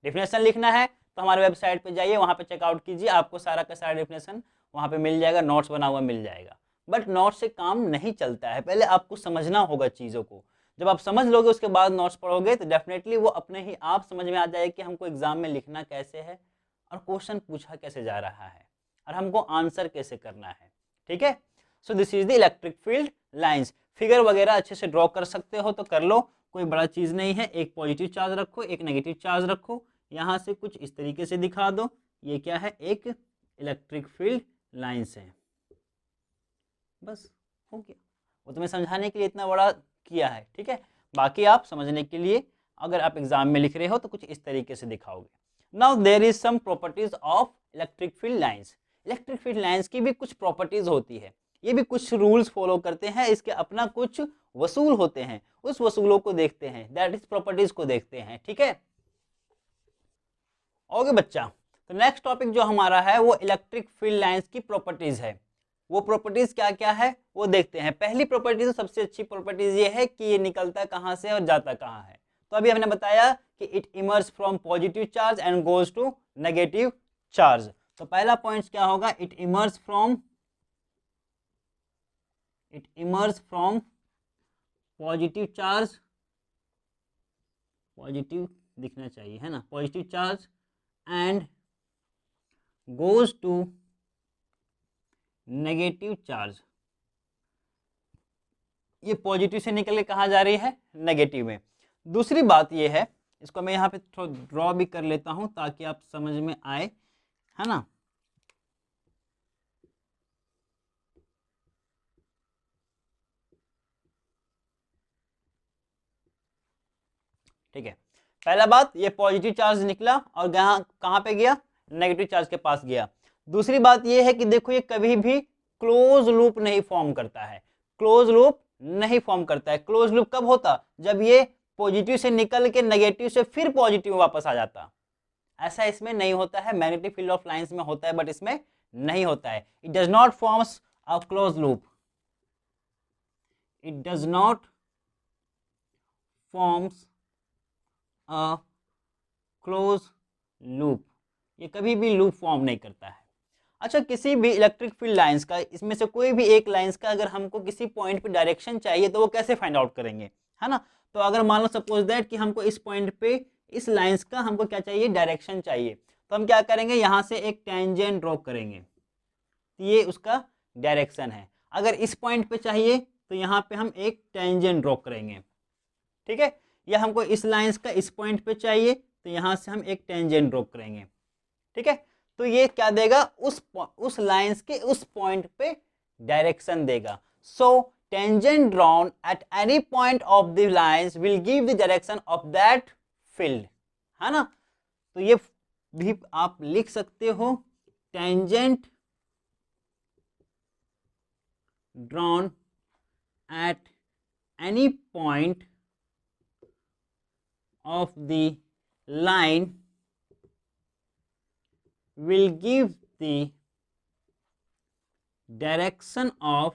Definition लिखना है तो हमारे website पे जाइए, वहां पे checkout कीजिए, आपको सारा का सारा डेफिनेशन वहां पे मिल जाएगा, नोट्स बना हुआ मिल जाएगा। बट नोट्स से काम नहीं चलता है, पहले आपको समझना होगा चीज़ों को। जब आप समझ लोगे उसके बाद नोट्स पढ़ोगे तो डेफिनेटली वो अपने ही आप समझ में आ जाएगा कि हमको एग्जाम में लिखना कैसे है और क्वेश्चन पूछा कैसे जा रहा है और हमको आंसर कैसे करना है। ठीक है, so this is the electric field lines. Figure वगैरह अच्छे से ड्रॉ कर सकते हो तो कर लो, कोई बड़ा चीज़ नहीं है। एक पॉजिटिव चार्ज रखो, एक नेगेटिव चार्ज रखो, यहाँ से कुछ इस तरीके से दिखा दो, ये क्या है, एक इलेक्ट्रिक फील्ड लाइंस है। बस हो गया, वो तुम्हें समझाने के लिए इतना बड़ा किया है। ठीक है, बाकी आप समझने के लिए अगर आप एग्जाम में लिख रहे हो तो कुछ इस तरीके से दिखाओगे। Now there is some properties of electric field lines. Electric field lines की भी कुछ प्रॉपर्टीज होती है, ये भी कुछ रूल्स फॉलो करते हैं, इसके अपना कुछ वसूल होते हैं, उस वसूलों को देखते हैं, दैट इज प्रॉपर्टीज को देखते हैं। ठीक है, ओके बच्चा। तो नेक्स्ट टॉपिक जो हमारा है वो इलेक्ट्रिक फील्ड लाइंस की प्रॉपर्टीज है। वो प्रॉपर्टीज क्या क्या है वो देखते हैं। पहली प्रॉपर्टीज तो सबसे अच्छी प्रॉपर्टीज ये है कि ये निकलता कहाँ से और जाता कहाँ है। तो अभी हमने बताया कि it emerge from positive charge and goes to negative charge. तो पहला पॉइंट क्या होगा, it emerge from positive charge, positive दिखना चाहिए, है ना, positive charge and goes to negative charge. ये पॉजिटिव से निकल के कहाँ जा रही है, नेगेटिव में। दूसरी बात ये है, इसको मैं यहाँ पे थोड़ा ड्रॉ भी कर लेता हूँ ताकि आप समझ में आए, है ना। ठीक है, पहला बात ये पॉजिटिव चार्ज निकला और कहाँ पे गया, नेगेटिव चार्ज के पास गया। दूसरी बात ये है कि देखो ये कभी भी क्लोज लूप नहीं फॉर्म करता है, क्लोज लूप नहीं फॉर्म करता है। क्लोज लूप कब होता? जब ये पॉजिटिव से निकल के नेगेटिव से फिर पॉजिटिव वापस आ जाता। ऐसा इसमें नहीं होता है, मैग्नेटिक फील्ड ऑफ लाइंस में होता है बट इसमें नहीं होता है। It does not forms a close loop, it does not forms a close loop, ये कभी भी लूप फॉर्म नहीं करता है। अच्छा, किसी भी इलेक्ट्रिक फील्ड लाइंस का, इसमें से कोई भी एक लाइंस का अगर हमको किसी पॉइंट पे डायरेक्शन चाहिए तो वो कैसे फाइंड आउट करेंगे, है ना? तो अगर मान लो सपोज दैट कि हमको इस पॉइंट पे इस लाइंस का हमको क्या चाहिए, डायरेक्शन चाहिए, तो हम क्या करेंगे, यहाँ से एक टेंजेंट ड्रॉ करेंगे, ये उसका डायरेक्शन है। अगर इस पॉइंट पे चाहिए तो यहाँ पे हम एक टेंजेंट ड्रॉ करेंगे, ठीक है? या हमको इस लाइंस का इस पॉइंट पे चाहिए तो यहाँ से हम एक टेंजेंट ड्रॉ करेंगे, ठीक है? तो ये क्या देगा, उस लाइंस के उस पॉइंट पे डायरेक्शन देगा। So tangent drawn at any point of the lines will give the direction of that field, है ना? तो ये भी आप लिख सकते हो, tangent drawn at any point of the line will give the direction of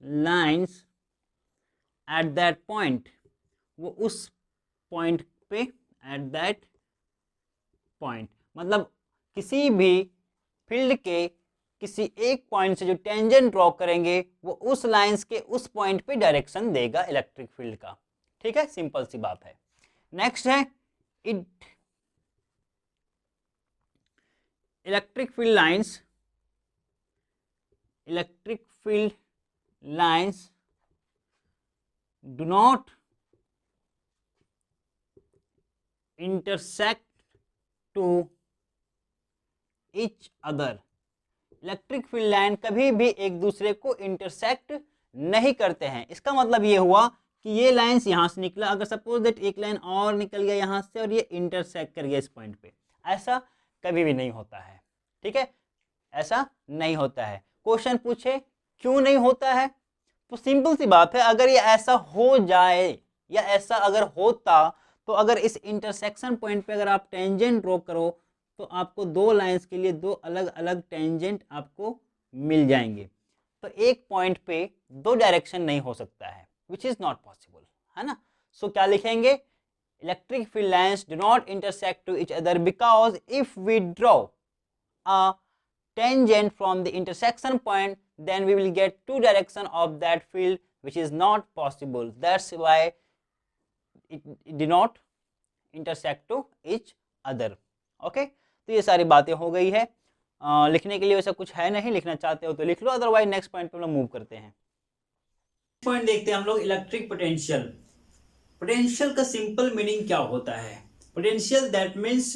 lines at that point, वो उस पॉइंट पे at that point, मतलब किसी भी फील्ड के किसी एक पॉइंट से जो टेंजेंट ड्रॉ करेंगे वो उस लाइंस के उस पॉइंट पे डायरेक्शन देगा इलेक्ट्रिक फील्ड का, ठीक है? सिंपल सी बात है। नेक्स्ट है electric field lines do not intersect to each other, electric field line कभी भी एक दूसरे को इंटरसेक्ट नहीं करते हैं। इसका मतलब ये हुआ कि ये लाइंस यहाँ से निकला, अगर सपोज दैट एक लाइन और निकल गया यहाँ से और ये इंटरसेक्ट कर गया इस पॉइंट पे, ऐसा कभी भी नहीं होता है, ठीक है? ऐसा नहीं होता है। क्वेश्चन पूछे क्यों नहीं होता है, तो सिंपल सी बात है, अगर ये ऐसा हो जाए या ऐसा अगर होता तो अगर इस इंटरसेक्शन पॉइंट पे अगर आप टेंजेंट ड्रॉ करो तो आपको दो लाइंस के लिए दो अलग अलग टेंजेंट आपको मिल जाएंगे। तो एक पॉइंट पे दो डायरेक्शन नहीं हो सकता है, विच इज नॉट पॉसिबल, है ना? सो क्या लिखेंगे, electric field lines do not intersect to each other because if we draw a tangent from the intersection point then we will get two direction of that field which is not possible, that's why it did not intersect to each other, okay? तो ये सारी बातें हो गई है। लिखने के लिए वैसा कुछ है नहीं, लिखना चाहते हो तो लिख लो, अदरवाइज नेक्स्ट पॉइंट पे हम लोग मूव करते हैं। पॉइंट देखते हैं हम लोग, इलेक्ट्रिक पोटेंशियल। पोटेंशियल का सिंपल मीनिंग क्या होता है? पोटेंशियल दैट मीन्स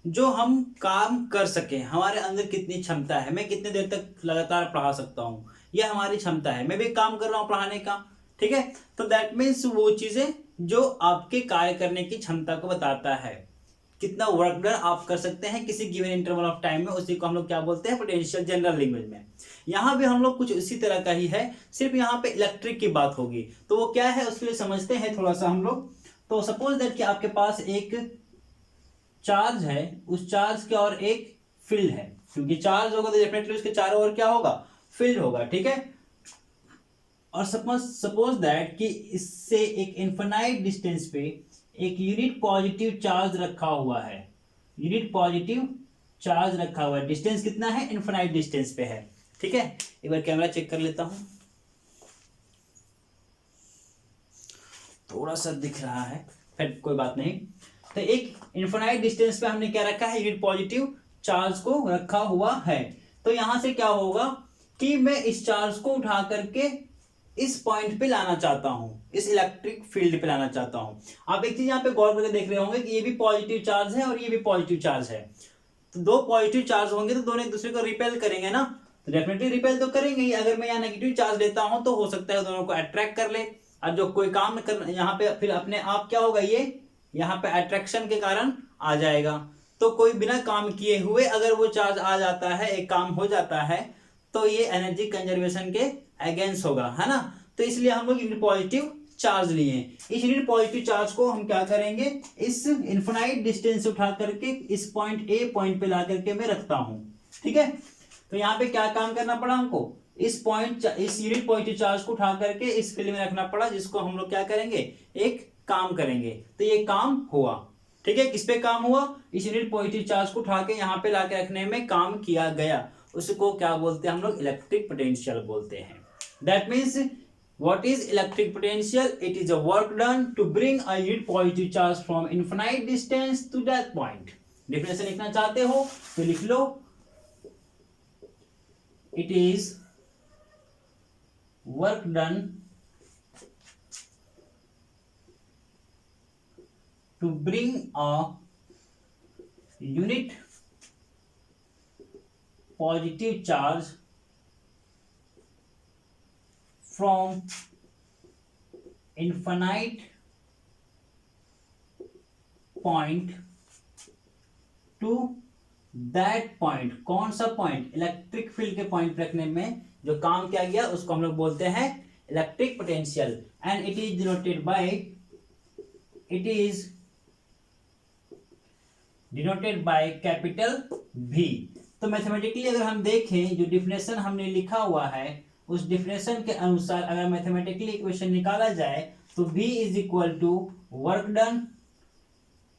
जो हम काम कर सके, हमारे अंदर कितनी क्षमता है, मैं कितने देर तक लगातार पढ़ा सकता हूँ, यह हमारी क्षमता है। मैं भी काम कर रहा हूँ पढ़ाने का, ठीक है? तो दैट मीन्स वो चीजें जो आपके कार्य करने की क्षमता को बताता है, कितना वर्क डन आप कर सकते हैं किसी गिवन इंटरवल ऑफ टाइम में, उसी को हम लोग क्या बोलते हैं, पोटेंशियल, जनरल लैंग्वेज में। यहाँ भी हम लोग कुछ इसी तरह का ही है, सिर्फ यहाँ पे इलेक्ट्रिक की बात होगी। तो वो क्या है उसके लिए समझते हैं थोड़ा सा हम लोग। तो सपोज दैट कि आपके पास एक चार्ज है, उस चार्ज के और एक फील्ड है, क्योंकि चार्ज होगा तो डेफिनेटली उसके चारों ओर क्या होगा, फील्ड होगा, ठीक है? और सपोज दैट कि इससे एक इनफाइनाइट डिस्टेंस पे एक यूनिट पॉजिटिव चार्ज रखा हुआ है, यूनिट पॉजिटिव चार्ज रखा हुआ है, डिस्टेंस कितना है, इनफाइनाइट डिस्टेंस पे है, ठीक है? एक बार कैमरा चेक कर लेता हूं, थोड़ा सा दिख रहा है, फिर कोई बात नहीं। तो एक इनफाइनाइट डिस्टेंस पे हमने क्या रखा है, यूनिट पॉजिटिव चार्ज को रखा हुआ है। तो यहां से क्या होगा कि मैं इस चार्ज को उठा करके इस पॉइंट पे लाना चाहता हूं, इस इलेक्ट्रिक फील्ड पे लाना चाहता हूं। आप एक चीज यहां पे गौर करके देख रहे होंगे कि ये भी पॉजिटिव चार्ज है और ये भी पॉजिटिव चार्ज है। तो दो पॉजिटिव चार्ज होंगे तो दोनों एक दूसरे को रिपेल करेंगे ना, तो डेफिनेटली रिपेल तो करेंगे ही। अगर मैं यहाँ नेगेटिव चार्ज लेता हूं तो हो सकता है दोनों को अट्रैक्ट कर ले, और जो कोई काम कर यहाँ पे फिर अपने आप क्या होगा, ये यहाँ पे अट्रैक्शन के कारण आ जाएगा। तो कोई बिना काम किए हुए अगर वो चार्ज आ जाता है, एक काम हो जाता है, तो ये एनर्जी कंजर्वेशन के अगेंस्ट होगा, है ना। तो इसलिए हम लोग यूनिट पॉजिटिव चार्ज लिए। इस यूनिट पॉजिटिव चार्ज को हम क्या करेंगे, इस इनफिनाइट डिस्टेंस से उठा करके इस पॉइंट ए पॉइंट पे ला करके मैं रखता हूं, ठीक है। तो यहाँ पे क्या काम करना पड़ा हमको, इस यूनिट पॉजिटिव चार्ज को उठा करके इस फील्ड में रखना पड़ा, जिसको हम लोग क्या करेंगे, एक काम करेंगे। तो ये काम हुआ, ठीक है। किस पे काम हुआ, इस यूनिट पॉजिटिव चार्ज को उठा के यहाँ पे लाके रखने में काम किया गया, उसको क्या बोलते हैं हम लोग, इलेक्ट्रिक पोटेंशियल बोलते हैं। That means what is electric potential? It is a work done to bring a unit positive charge from infinite distance to that point. Definition लिखना चाहते हो तो लिख लो, it is work done to bring a unit positive charge from infinite point to that point। कौन सा point, electric field के point रखने में जो काम किया गया उसको हम लोग बोलते हैं electric potential. And it is denoted by capital V। तो मैथमेटिकली अगर हम देखें, जो डिफिनेशन हमने लिखा हुआ है उस डिफिनेशन के अनुसार अगर मैथमेटिकली इक्वेशन निकाला जाए तो V is equal to work done,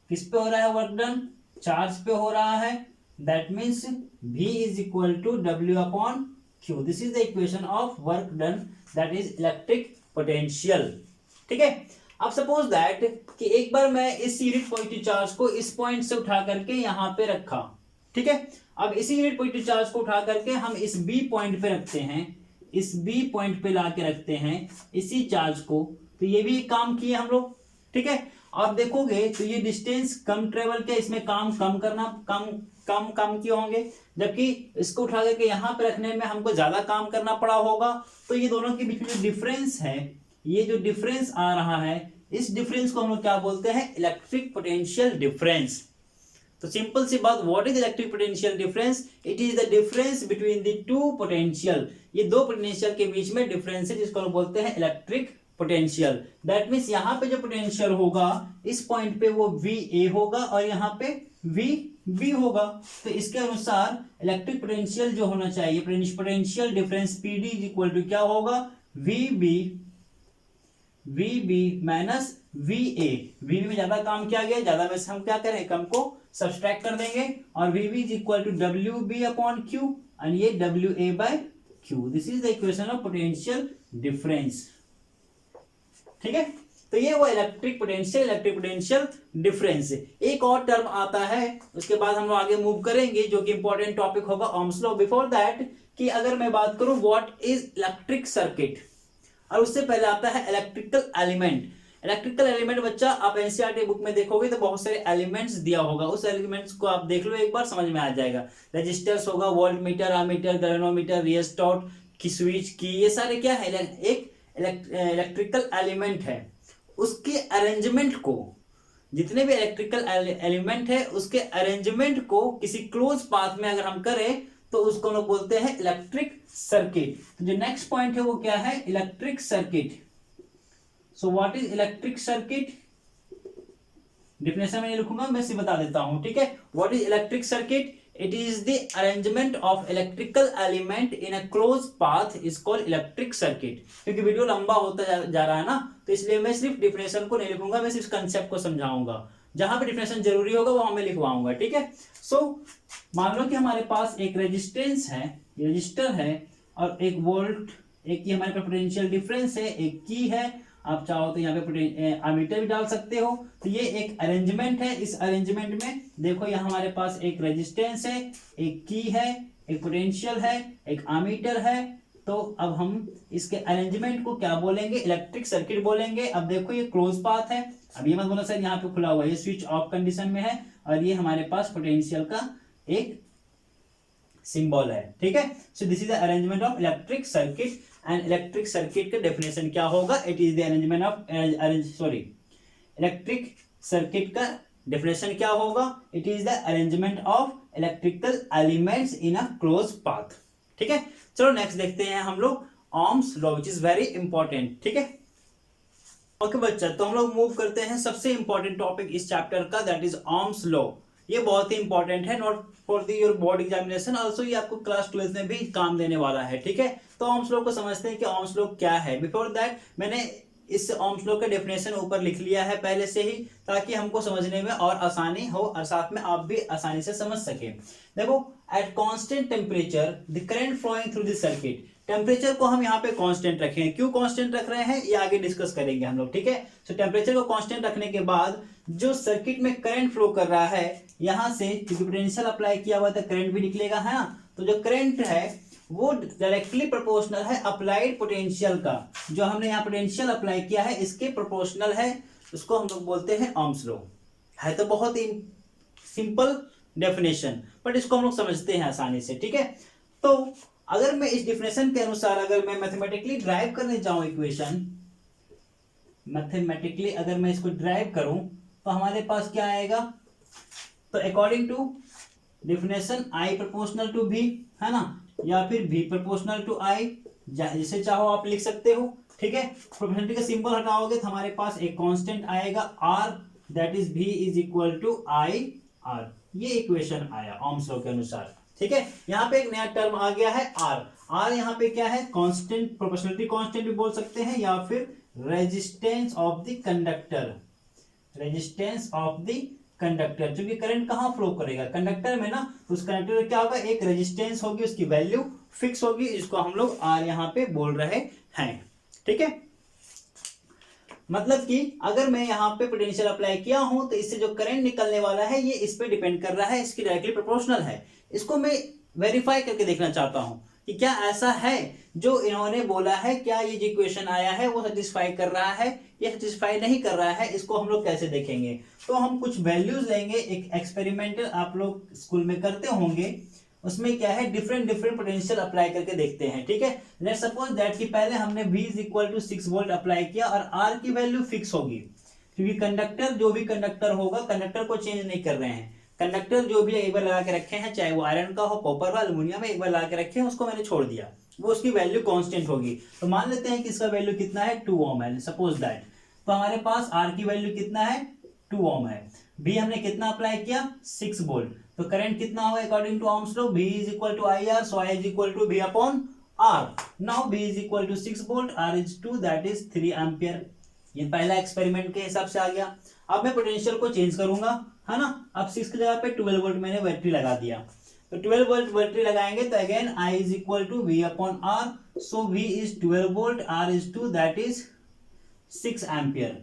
किस पे हो रहा है वर्क डन, चार्ज पे हो रहा है। That means V is equal to W upon Q। This is the equation of work done, that is electric potential, ठीक है। अब सपोज दैट कि एक बार मैं इस यूनिट पॉजिटिव चार्ज को इस पॉइंट से उठा करके यहाँ पे रखा, ठीक है। अब इसी यूनिट पॉजिटिव चार्ज को उठा करके हम इस B पॉइंट पे रखते हैं, इस B पॉइंट पे ला के रखते हैं इसी चार्ज को, तो ये भी काम किए हम लोग, ठीक है। आप देखोगे तो ये डिस्टेंस कम ट्रेवल किया, इसमें काम कम करना, कम किए होंगे, जबकि इसको उठा करके यहाँ पे रखने में हमको ज्यादा काम करना पड़ा होगा। तो ये दोनों के बीच में जो डिफरेंस है, ये जो डिफरेंस आ रहा है, इस डिफरेंस को हम लोग क्या बोलते हैं, इलेक्ट्रिक पोटेंशियल डिफरेंस। तो सिंपल सी बात, what is electric potential difference, it is the difference between the two potential. ये दो पोटेंशियल के बीच में डिफरेंस है, जिसको हम बोलते हैं इलेक्ट्रिक पोटेंशियल। दैट मीन्स यहाँ पे जो पोटेंशियल होगा इस पॉइंट पे वो VA होगा और यहाँ पे VB होगा। तो इसके अनुसार इलेक्ट्रिक पोटेंशियल जो होना चाहिए, potential difference PD is equal to क्या होगा, VB माइनस VA। VB में ज्यादा काम किया गया, ज्यादा में से हम क्या करें, कम को सब्सट्रैक्ट कर देंगे, और VB is equal to WB upon Q and ये WA by Q। This is the equation of potential difference, ठीक है। तो ये वो इलेक्ट्रिक पोटेंशियल डिफरेंस। एक और टर्म आता है, उसके बाद हम लोग आगे मूव करेंगे, जो कि इंपॉर्टेंट टॉपिक होगा ओम्स लॉ। बिफोर दैट कि अगर मैं बात करूं व्हाट इज इलेक्ट्रिक सर्किट, और उससे पहले आता है इलेक्ट्रिकल एलिमेंट। इलेक्ट्रिकल एलिमेंट बच्चा आप एनसीईआरटी बुक में देखोगे तो बहुत सारे एलिमेंट्स दिया होगा, उस एलिमेंट्स को आप देख लो एक बार, समझ में आ जाएगा। रजिस्टर्स होगा, volt meter, ammeter, galvanometer, rheostat की स्विच की, ये सारे क्या है, एक इलेक्ट्रिकल एलिमेंट है। उसके अरेंजमेंट को, जितने भी इलेक्ट्रिकल एलिमेंट है उसके अरेंजमेंट को किसी क्लोज पाथ में अगर हम करें तो उसको हम लोग बोलते हैं इलेक्ट्रिक सर्किट। तो जो नेक्स्ट पॉइंट है वो क्या है, electric circuit. So what is electric circuit, definition में नहीं लिखूंगा, मैं सिर्फ बता देता हूं, ठीक है। What is electric circuit, it is the arrangement of electrical element in a close path is called electric circuit. क्योंकि वीडियो लंबा होता जा रहा है ना, तो इसलिए मैं सिर्फ डिफिनेशन को नहीं लिखूंगा, मैं सिर्फ कंसेप्ट को समझाऊंगा। जहां पे डिफिनेशन जरूरी होगा वहां मैं लिखवाऊंगा, ठीक है। सो मान लो कि हमारे पास एक रेजिस्टेंस है, रजिस्टर है, और एक वोल्ट, एक ये हमारे पास पोटेंशियल डिफरेंस है, एक की है, आप चाहो तो यहाँ पे अमीटर भी डाल सकते हो। तो ये एक अरेंजमेंट है, इस अरेंजमेंट में देखो यहाँ हमारे पास एक रेजिस्टेंस है, एक की है, एक पोटेंशियल है, एक अमीटर है। तो अब हम इसके अरेंजमेंट को क्या बोलेंगे, इलेक्ट्रिक सर्किट बोलेंगे। अब देखो ये क्लोज पाथ है, अब ये मत बोलो सर यहाँ पे खुला हुआ है, ये स्विच ऑफ कंडीशन में है, और ये हमारे पास पोटेंशियल का एक सिंबल है, ठीक है। So this is the arrangement of electric circuit. And electric circuit का डेफिनेशन क्या होगा, it is the arrangement of electric circuit का डेफिनेशन क्या होगा, it is the arrangement of electrical elements in a close path. ठीक है, चलो next देखते हैं हम लोग Ohm's law which is very important. ठीक है, ओके बच्चा, तो हम लोग मूव करते हैं सबसे इंपॉर्टेंट टॉपिक इस चैप्टर का, दैट इज ओम्स लॉ। ये बहुत ही इंपॉर्टेंट है, not for the your board examination also, ये आपको क्लास 12 में भी काम देने वाला है। ठीक है, तो ओम्स लॉ को समझते हैं कि ओम्स लॉ क्या है। बिफोर दैट मैंने इस ओम्स लॉ का डेफिनेशन ऊपर लिख लिया है पहले से ही, ताकि हमको समझने में और आसानी हो और साथ में आप भी आसानी से समझ सके। देखो, at constant temperature the current flowing through the circuit, temperature को हम यहाँ पे कांस्टेंट रखें, क्यों कांस्टेंट रख रहे हैं ये आगे डिस्कस करेंगे हम लोग। ठीक है, तो टेम्परेचर को कांस्टेंट रखने के बाद जो सर्किट में करंट फ्लो कर रहा है, यहां से क्योंकि पोटेंशियल अप्लाई किया हुआ था करंट भी निकलेगा, है ना, तो जो करंट है वो डायरेक्टली प्रोपोर्शनल है अप्लाइड पोटेंशियल का, जो हमने यहाँ पोटेंशियल अप्लाई किया है इसके प्रोपोर्शनल है, उसको हम लोग बोलते हैं ओम्स लॉ। है तो बहुत ही सिंपल डेफिनेशन, बट इसको हम लोग समझते हैं आसानी से। ठीक है, तो अगर मैं इस डेफिनेशन के अनुसार अगर मैं मैथमेटिकली ड्राइव करने जाऊं इक्वेशन, मैथमेटिकली अगर मैं इसको ड्राइव करूं तो हमारे पास क्या आएगा, तो according to definition I proportional to भी, है ना, या फिर भी प्रोपोर्शनल टू आई, जिसे चाहो आप लिख सकते हो। ठीक है, प्रोपोर्शनलिटी का सिंबल हटाओगे तो हमारे पास एक कांस्टेंट आएगा R, that is V is equal to I R. ये इक्वेशन आया ओम्स लॉ के अनुसार। ठीक है, यहाँ पे एक नया टर्म आ गया है आर। आर यहाँ पे क्या है, कांस्टेंट, प्रोपोर्शनलिटी कांस्टेंट भी बोल सकते हैं, या फिर resistance of the conductor, resistance of the conductor, क्योंकि करंट कहां फ्लो करेगा, कंडक्टर में ना, तो उस कंडक्टर में क्या होगा, एक रेजिस्टेंस होगी, उसकी वैल्यू फिक्स होगी, जिसको हम लोग आर यहाँ पे बोल रहे हैं। ठीक है, मतलब कि अगर मैं यहाँ पे पोटेंशियल अप्लाई किया हूं तो इससे जो करंट निकलने वाला है ये इस पे डिपेंड कर रहा है, इसकी डायरेक्टली प्रोपोर्शनल है। इसको मैं वेरीफाई करके देखना चाहता हूं कि क्या ऐसा है जो इन्होंने बोला है, क्या ये जो इक्वेशन आया है वो सेटिस्फाई कर रहा है या सेटिस्फाई नहीं कर रहा है। इसको हम लोग कैसे देखेंगे, तो हम कुछ वैल्यूज लेंगे, एक एक्सपेरिमेंटल आप लोग स्कूल में करते होंगे, उसमें क्या है डिफरेंट डिफरेंट पोटेंशियल अप्लाई करके देखते हैं। ठीक है, लेट्स सपोज दैट कि पहले हमने V is equal to 6 volt apply किया और R की वैल्यू फिक्स होगी, क्योंकि कंडक्टर जो भी कंडक्टर होगा, कंडक्टर को चेंज नहीं कर रहे हैं, कंडक्टर जो भी एक बार लगा के रखे हैं, चाहे वो आयरन का हो, कॉपर हो, एल्युमिनियम में एक बार लगा के रखे हैं, उसको मैंने छोड़ दिया, वो उसकी वैल्यू कांस्टेंट होगी। तो मान लेते हैं कि इसका वैल्यू कितना है, 2 ओम है, सपोज दैट। तो हमारे पास R की वैल्यू कितना है, 2 ओम है। V हमने कितना अप्लाई किया, 6 वोल्ट, तो करंट कितना होगा according to Ohm's law, V is equal to I R, so I is equal to V upon R। Now V is equal to 6 volt, R is 2, that is 3 ampere. ये पहला experiment के हिसाब से आ गया। अब मैं पोटेंशियल को change करूंगा, है ना, अब 6 की जगह पे 12 वोल्ट मैंने बैटरी लगा दिया, तो 12 वोल्ट बैटरी लगाएंगे तो again I is equal to V upon R, so V is 12 volt, R is 2, that is 6 ampere.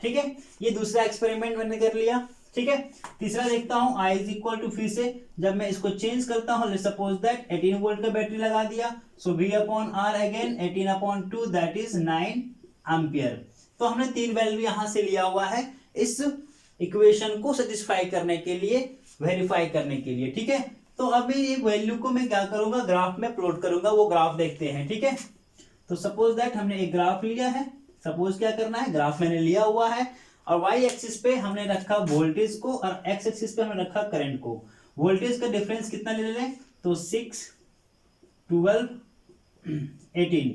ठीक है, ये दूसरा एक्सपेरिमेंट मैंने कर लिया। ठीक है, तीसरा देखता हूं, I इज इक्वल टू, फिर से जब मैं इसको चेंज करता हूं, लेट्स सपोज दैट 18 वोल्ट का बैटरी लगा दिया, सो V upon R again 18 upon 2, that is 9 ampere. तो हमने 3 वैल्यू यहां से लिया हुआ है इस इक्वेशन को सेटिस्फाई करने के लिए, वेरीफाई करने के लिए। ठीक है, तो अभी ये वैल्यू को मैं क्या करूंगा, ग्राफ में प्लॉट करूंगा, वो ग्राफ देखते हैं। ठीक है, तो सपोज दैट हमने एक ग्राफ लिया है, सपोज क्या करना है, ग्राफ मैंने लिया हुआ है और वाई एक्सिस पे हमने रखा वोल्टेज को और एक्स एक्सिस पे हमने रखा करंट को। वोल्टेज का डिफरेंस कितना ले लें, तो 6, 12, 18,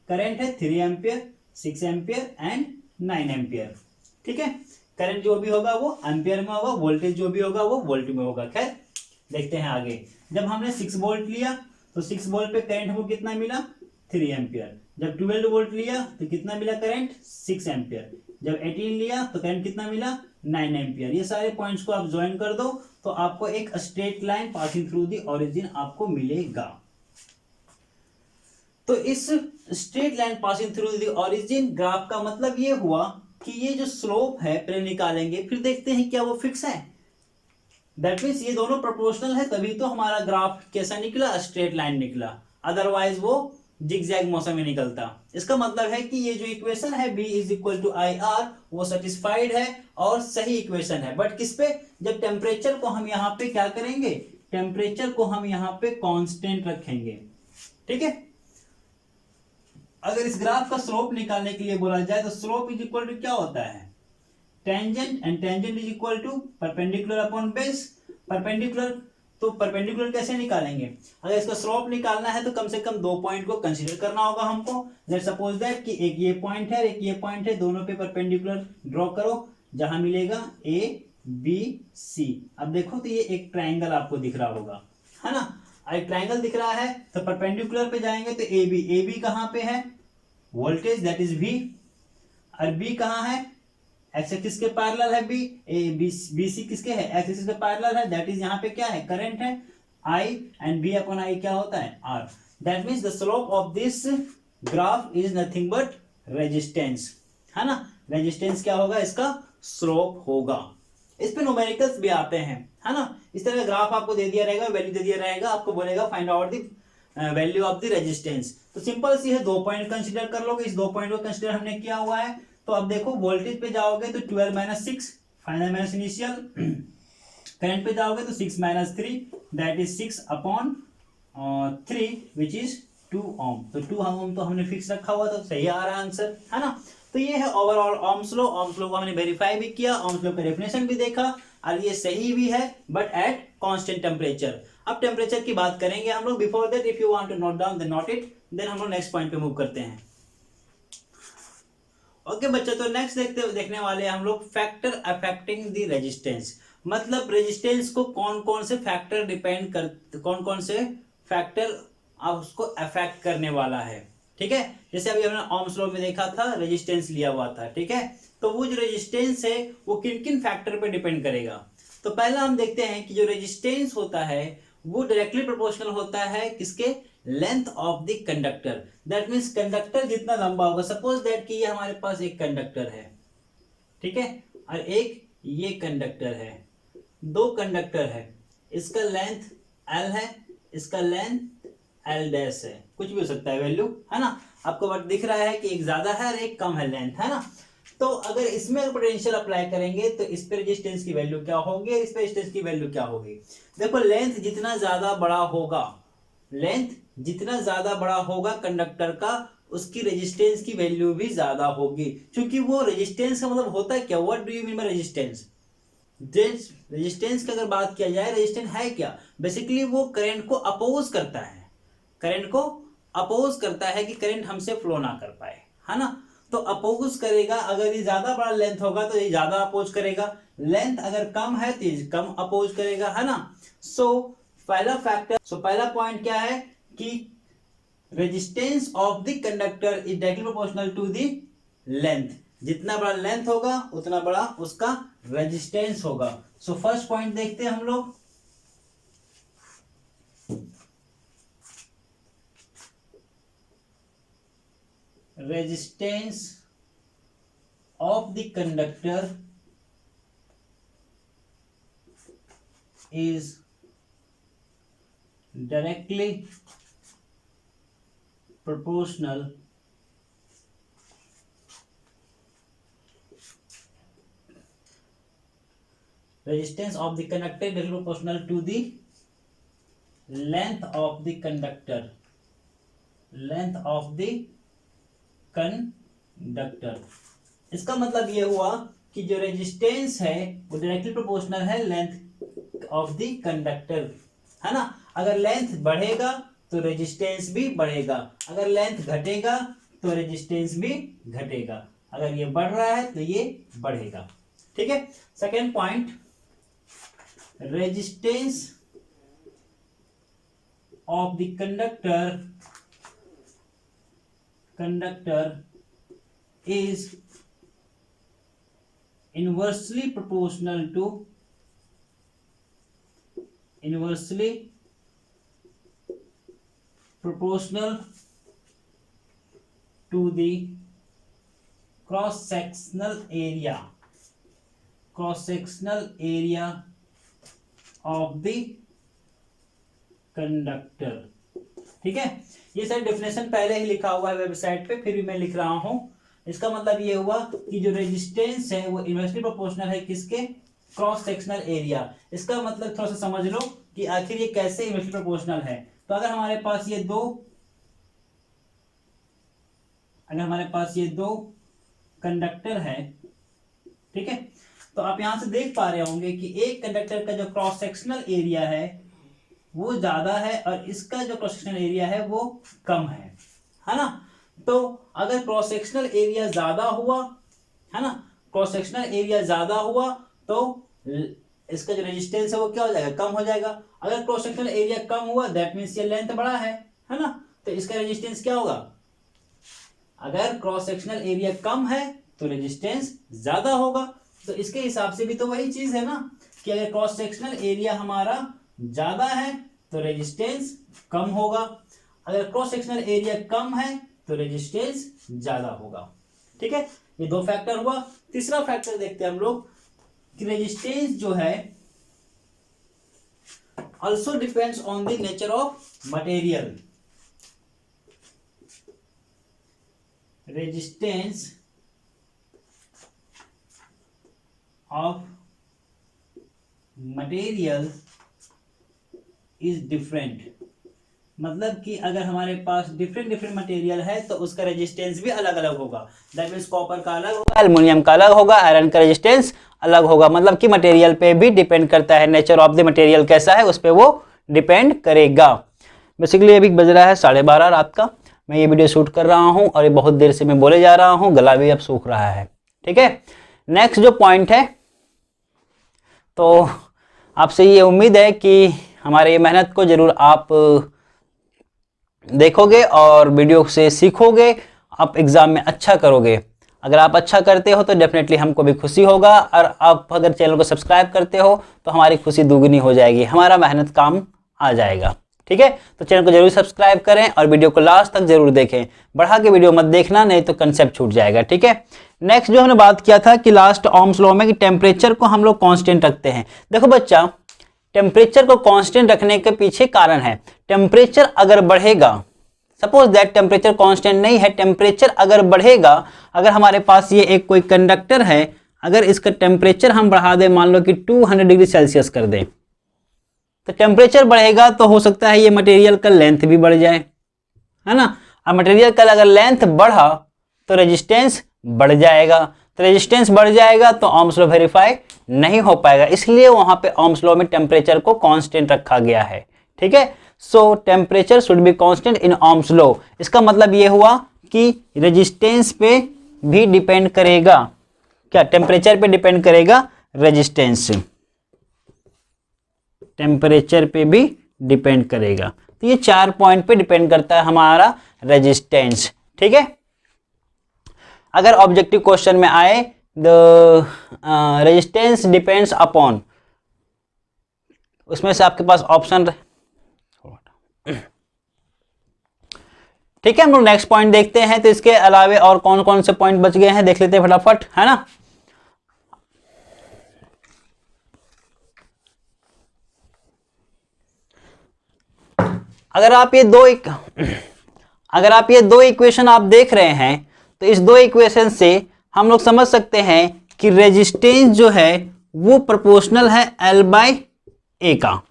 करंट है 3 एम्पियर, 6 एम्पियर एंड 9 एम्पियर। ठीक है, करंट जो भी होगा वो एम्पियर में होगा, वोल्टेज जो भी होगा वो वोल्ट में होगा। खैर देखते हैं आगे। जब हमने 6 वोल्ट लिया तो 6 वोल्ट पे करंट को कितना मिला, 3 एम्पियर। जब 12 वोल्ट लिया तो कितना मिला करंट, 6 एम्पियर। जब 18 लिया तो करंट कितना मिला, 9 एम्पियर। ये सारे पॉइंट्स को आप ज्वाइन कर दो तो आपको एक straight line passing through the origin आपको मिलेगा। तो इस straight line passing through the origin graph का मतलब ये हुआ कि ये जो स्लोप है पहले निकालेंगे, फिर देखते हैं क्या वो फिक्स है। दैट मीन्स ये दोनों प्रोपोर्शनल है, तभी तो हमारा ग्राफ कैसा निकला, स्ट्रेट लाइन निकला, अदरवाइज वो जिगजैग मौसम में निकलता। इसका मतलब है कि ये जो इक्वेशन है B is equal to I R वो सेटिस्फाइड है और सही इक्वेशन है। बट किस पे, जब टेम्परेचर को हम यहाँ पे क्या करेंगे, टेम्परेचर को हम यहाँ पे कांस्टेंट रखेंगे। ठीक है, अगर इस ग्राफ का स्लोप निकालने के लिए बोला जाए तो स्लोप इज इक्वल टू क्या होता है, tangent, and tangent is equal to perpendicular upon base. Perpendicular, तो परपेंडिकुलर कैसे निकालेंगे? अगर इसका स्लोप निकालना है तो कम से कम 2 पॉइंट को कंसीडर करना होगा हमको। लेट्स सपोज दैट कि एक ये पॉइंट है, एक ये पॉइंट है, दोनों पे परपेंडिकुलर ड्रॉ करो, जहां मिलेगा ए बी सी। अब देखो तो ये एक ट्राइंगल आपको दिख रहा होगा, है ना? एक ट्राइंगल दिख रहा है तो परपेंडिकुलर पे जाएंगे तो ए बी कहाँ पे है? Voltage that is V. और बी कहाँ है? एक्स एक्सिस के पैरेलल है बी। ए बी सी किसके है? एक्स एक्सिस के पैरेलल है, दैट इज यहाँ पे क्या है? करंट है I, and B upon I क्या होता है? R. That means the slope of this graph is nothing but resistance, है ना? रेजिस्टेंस क्या होगा? इसका स्लोप होगा। इस पे न्यूमेरिकल्स भी आते हैं, है ना? इस तरह का ग्राफ आपको दे दिया रहेगा, वैल्यू दे दिया रहेगा, आपको बोलेगा find out the value of the resistance. तो सिंपल सी है, 2 पॉइंट कंसीडर कर लोगे, इस 2 पॉइंट को कंसीडर हमने किया हुआ है। तो अब देखो वोल्टेज पे जाओगे तो 12 minus 6 final minus initial, current पे जाओगे तो 6 minus 3 that is 6 upon 3 which is 2 ओम। तो 2 ओम तो हमने फिक्स रखा हुआ था, सही आ रहा है आंसर, है ना? तो ये है overall Ohm's law. Ohm's law को हमने वेरीफाई भी किया, ओम्स लॉ का डेफिनेशन भी देखा, और ये सही भी है बट एट कांस्टेंट टेम्परेचर। अब टेम्परेचर की बात करेंगे हम लोग। Before that if you want to note down then note it, then हम लोग नेक्स्ट पॉइंट पे मूव करते हैं। ओके बच्चों, तो नेक्स्ट देखने वाले हैं हम लोग फैक्टर अफेक्टिंग द रेजिस्टेंस। मतलब रेजिस्टेंस को कौन कौन से फैक्टर डिपेंड कर, कौन कौन से फैक्टर आप उसको अफेक्ट करने वाला है, ठीक है? जैसे अभी हमने ओम्स लॉ में देखा था, रेजिस्टेंस लिया हुआ था, ठीक है? तो वो जो रेजिस्टेंस है वो किन किन फैक्टर पे डिपेंड करेगा। तो पहला हम देखते हैं कि जो रेजिस्टेंस होता है वो डायरेक्टली प्रोपोर्शनल होता है किसके? Length of the conductor. That means conductor जितना लंबा होगा, सपोज दैट कि ये हमारे पास एक कंडक्टर है, ठीक है, और एक ये कंडक्टर है, 2 कंडक्टर है, इसका लेंथ L है, इसका लेंथ L डैश है, कुछ भी हो सकता है वैल्यू, है ना? आपको बट दिख रहा है कि एक ज्यादा है और एक कम है लेंथ, है ना? तो अगर इसमें पोटेंशियल अप्लाई करेंगे तो इस पे रेजिस्टेंस की वैल्यू क्या होगी, इस पे रेजिस्टेंस की वैल्यू क्या होगी? देखो लेंथ जितना ज्यादा बड़ा होगा, लेंथ जितना ज्यादा बड़ा होगा कंडक्टर का, उसकी रेजिस्टेंस की वैल्यू भी ज्यादा होगी। क्योंकि वो रेजिस्टेंस का मतलब होता है क्या? What do you mean by resistance? Resistance की अगर बात किया जाए, रेजिस्टेंस है क्या? बेसिकली वो करंट को अपोज करता है, करंट को अपोज करता है कि करंट हमसे फ्लो ना कर पाए, है ना? तो अपोज करेगा। अगर ये ज्यादा बड़ा लेंथ होगा तो ये ज्यादा अपोज करेगा, लेंथ अगर कम है तो ये कम अपोज करेगा, है ना? पहला पॉइंट क्या है कि resistance of the conductor is directly proportional to the length. जितना बड़ा लेंथ होगा उतना बड़ा उसका रेजिस्टेंस होगा। सो फर्स्ट पॉइंट देखते हैं हम लोग। Resistance of the conductor is directly proportional resistance of the conductor is directly proportional to the length of the conductor, length of the conductor। इसका मतलब ये हुआ कि जो रेजिस्टेंस है वो डायरेक्टली प्रोपोर्शनल है लेंथ ऑफ द कंडक्टर, है ना? अगर लेंथ बढ़ेगा तो रेजिस्टेंस भी बढ़ेगा, अगर लेंथ घटेगा तो रेजिस्टेंस भी घटेगा। अगर ये बढ़ रहा है तो ये बढ़ेगा, ठीक है? Second point, resistance of the conductor is inversely proportional to the cross sectional area of the conductor, ठीक है? ये सारी डेफिनेशन पहले ही लिखा हुआ है वेबसाइट पे, फिर भी मैं लिख रहा हूं। इसका मतलब ये हुआ कि जो रेजिस्टेंस है वो इनवर्सली प्रोपोर्शनल है किसके? Cross sectional area. इसका मतलब थोड़ा सा समझ लो कि आखिर ये कैसे इनवर्सली प्रोपोर्शनल है। तो अगर हमारे पास ये दो कंडक्टर है, ठीक है, तो आप यहां से देख पा रहे होंगे कि एक कंडक्टर का जो क्रॉस सेक्शनल एरिया है वो ज्यादा है और इसका जो क्रॉस सेक्शनल एरिया है वो कम है ना। तो अगर क्रॉस सेक्शनल एरिया ज्यादा हुआ, है ना, क्रॉस सेक्शनल एरिया ज्यादा हुआ तो इसका जो रेजिस्टेंस है वो क्या हो जाएगा, कम हो जाएगा। अगर क्रॉस सेक्शनल एरिया कम हुआ दैट मीन्स ये लेंथ बड़ा है ना, तो इसका रेजिस्टेंस क्या होगा। अगर क्रॉस सेक्शनल एरिया कम है तो रेजिस्टेंस ज्यादा होगा। तो इसके हिसाब से भी तो वही चीज है ना कि अगर क्रॉस सेक्शनल एरिया हमारा ज्यादा है तो रेजिस्टेंस कम होगा, अगर क्रॉस सेक्शनल एरिया कम है तो रेजिस्टेंस ज्यादा होगा। ठीक है, ये दो फैक्टर हुआ। तीसरा फैक्टर देखते हैं हम लोग कि रेजिस्टेंस जो है also depends on the nature of material. Resistance of material is different, मतलब कि अगर हमारे पास डिफरेंट मटेरियल है तो उसका रेजिस्टेंस भी अलग अलग होगा। दैट मीन्स कॉपर का अलग होगा, एल्युमिनियम का अलग होगा, आयरन का रेजिस्टेंस अलग होगा। मतलब कि मटेरियल पे भी डिपेंड करता है, नेचर ऑफ द मटेरियल कैसा है उस पर वो डिपेंड करेगा। बेसिकली अभी बज रहा है 12:30 रात का, मैं ये वीडियो शूट कर रहा हूँ और ये बहुत देर से मैं बोले जा रहा हूँ, गला भी अब सूख रहा है। ठीक है, नेक्स्ट जो पॉइंट है, तो आपसे ये उम्मीद है कि हमारे ये मेहनत को जरूर आप देखोगे और वीडियो से सीखोगे, आप एग्जाम में अच्छा करोगे। अगर आप अच्छा करते हो तो डेफिनेटली हमको भी खुशी होगा, और आप अगर चैनल को सब्सक्राइब करते हो तो हमारी खुशी दुगनी हो जाएगी, हमारा मेहनत काम आ जाएगा। ठीक है, तो चैनल को जरूर सब्सक्राइब करें और वीडियो को लास्ट तक जरूर देखें, बढ़ा के वीडियो मत देखना नहीं तो कंसेप्ट छूट जाएगा। ठीक है, नेक्स्ट जो हमने बात किया था कि लास्ट ओम्स लॉ में कि टेम्परेचर को हम लोग कांस्टेंट रखते हैं। देखो बच्चा, टेम्परेचर को कांस्टेंट रखने के पीछे कारण है, टेम्परेचर अगर बढ़ेगा, सपोज दैट टेम्परेचर कांस्टेंट नहीं है, टेम्परेचर अगर बढ़ेगा, अगर हमारे पास ये एक कोई कंडक्टर है, अगर इसका टेम्परेचर हम बढ़ा दें, मान लो कि 200 डिग्री सेल्सियस कर दें, तो टेम्परेचर बढ़ेगा तो हो सकता है ये मटेरियल का लेंथ भी बढ़ जाए, है ना। अब मटेरियल का अगर लेंथ बढ़ा तो रेजिस्टेंस बढ़ जाएगा, तो रेजिस्टेंस बढ़ जाएगा तो ओम्स लॉ वेरीफाई नहीं हो पाएगा, इसलिए वहां पे ओम्स लॉ में टेम्परेचर को कांस्टेंट रखा गया है। ठीक है, सो temperature should be constant in Ohm's law. इसका मतलब ये हुआ कि रेजिस्टेंस पे भी डिपेंड करेगा, क्या टेम्परेचर पे डिपेंड करेगा रेजिस्टेंस, टेम्परेचर पे भी डिपेंड करेगा। तो ये 4 पॉइंट पे डिपेंड करता है हमारा रेजिस्टेंस। ठीक है, अगर ऑब्जेक्टिव क्वेश्चन में आए द रेजिस्टेंस डिपेंड्स अपॉन, उसमें से आपके पास ऑप्शन, ठीक है, हम लोग नेक्स्ट पॉइंट देखते हैं। तो इसके अलावे और कौन कौन से पॉइंट बच गए हैं देख लेते हैं फटाफट, है ना। अगर आप ये दो इक्वेशन आप देख रहे हैं तो इस दो इक्वेशन से हम लोग समझ सकते हैं कि रेजिस्टेंस जो है वो प्रोपोर्शनल है L/A का।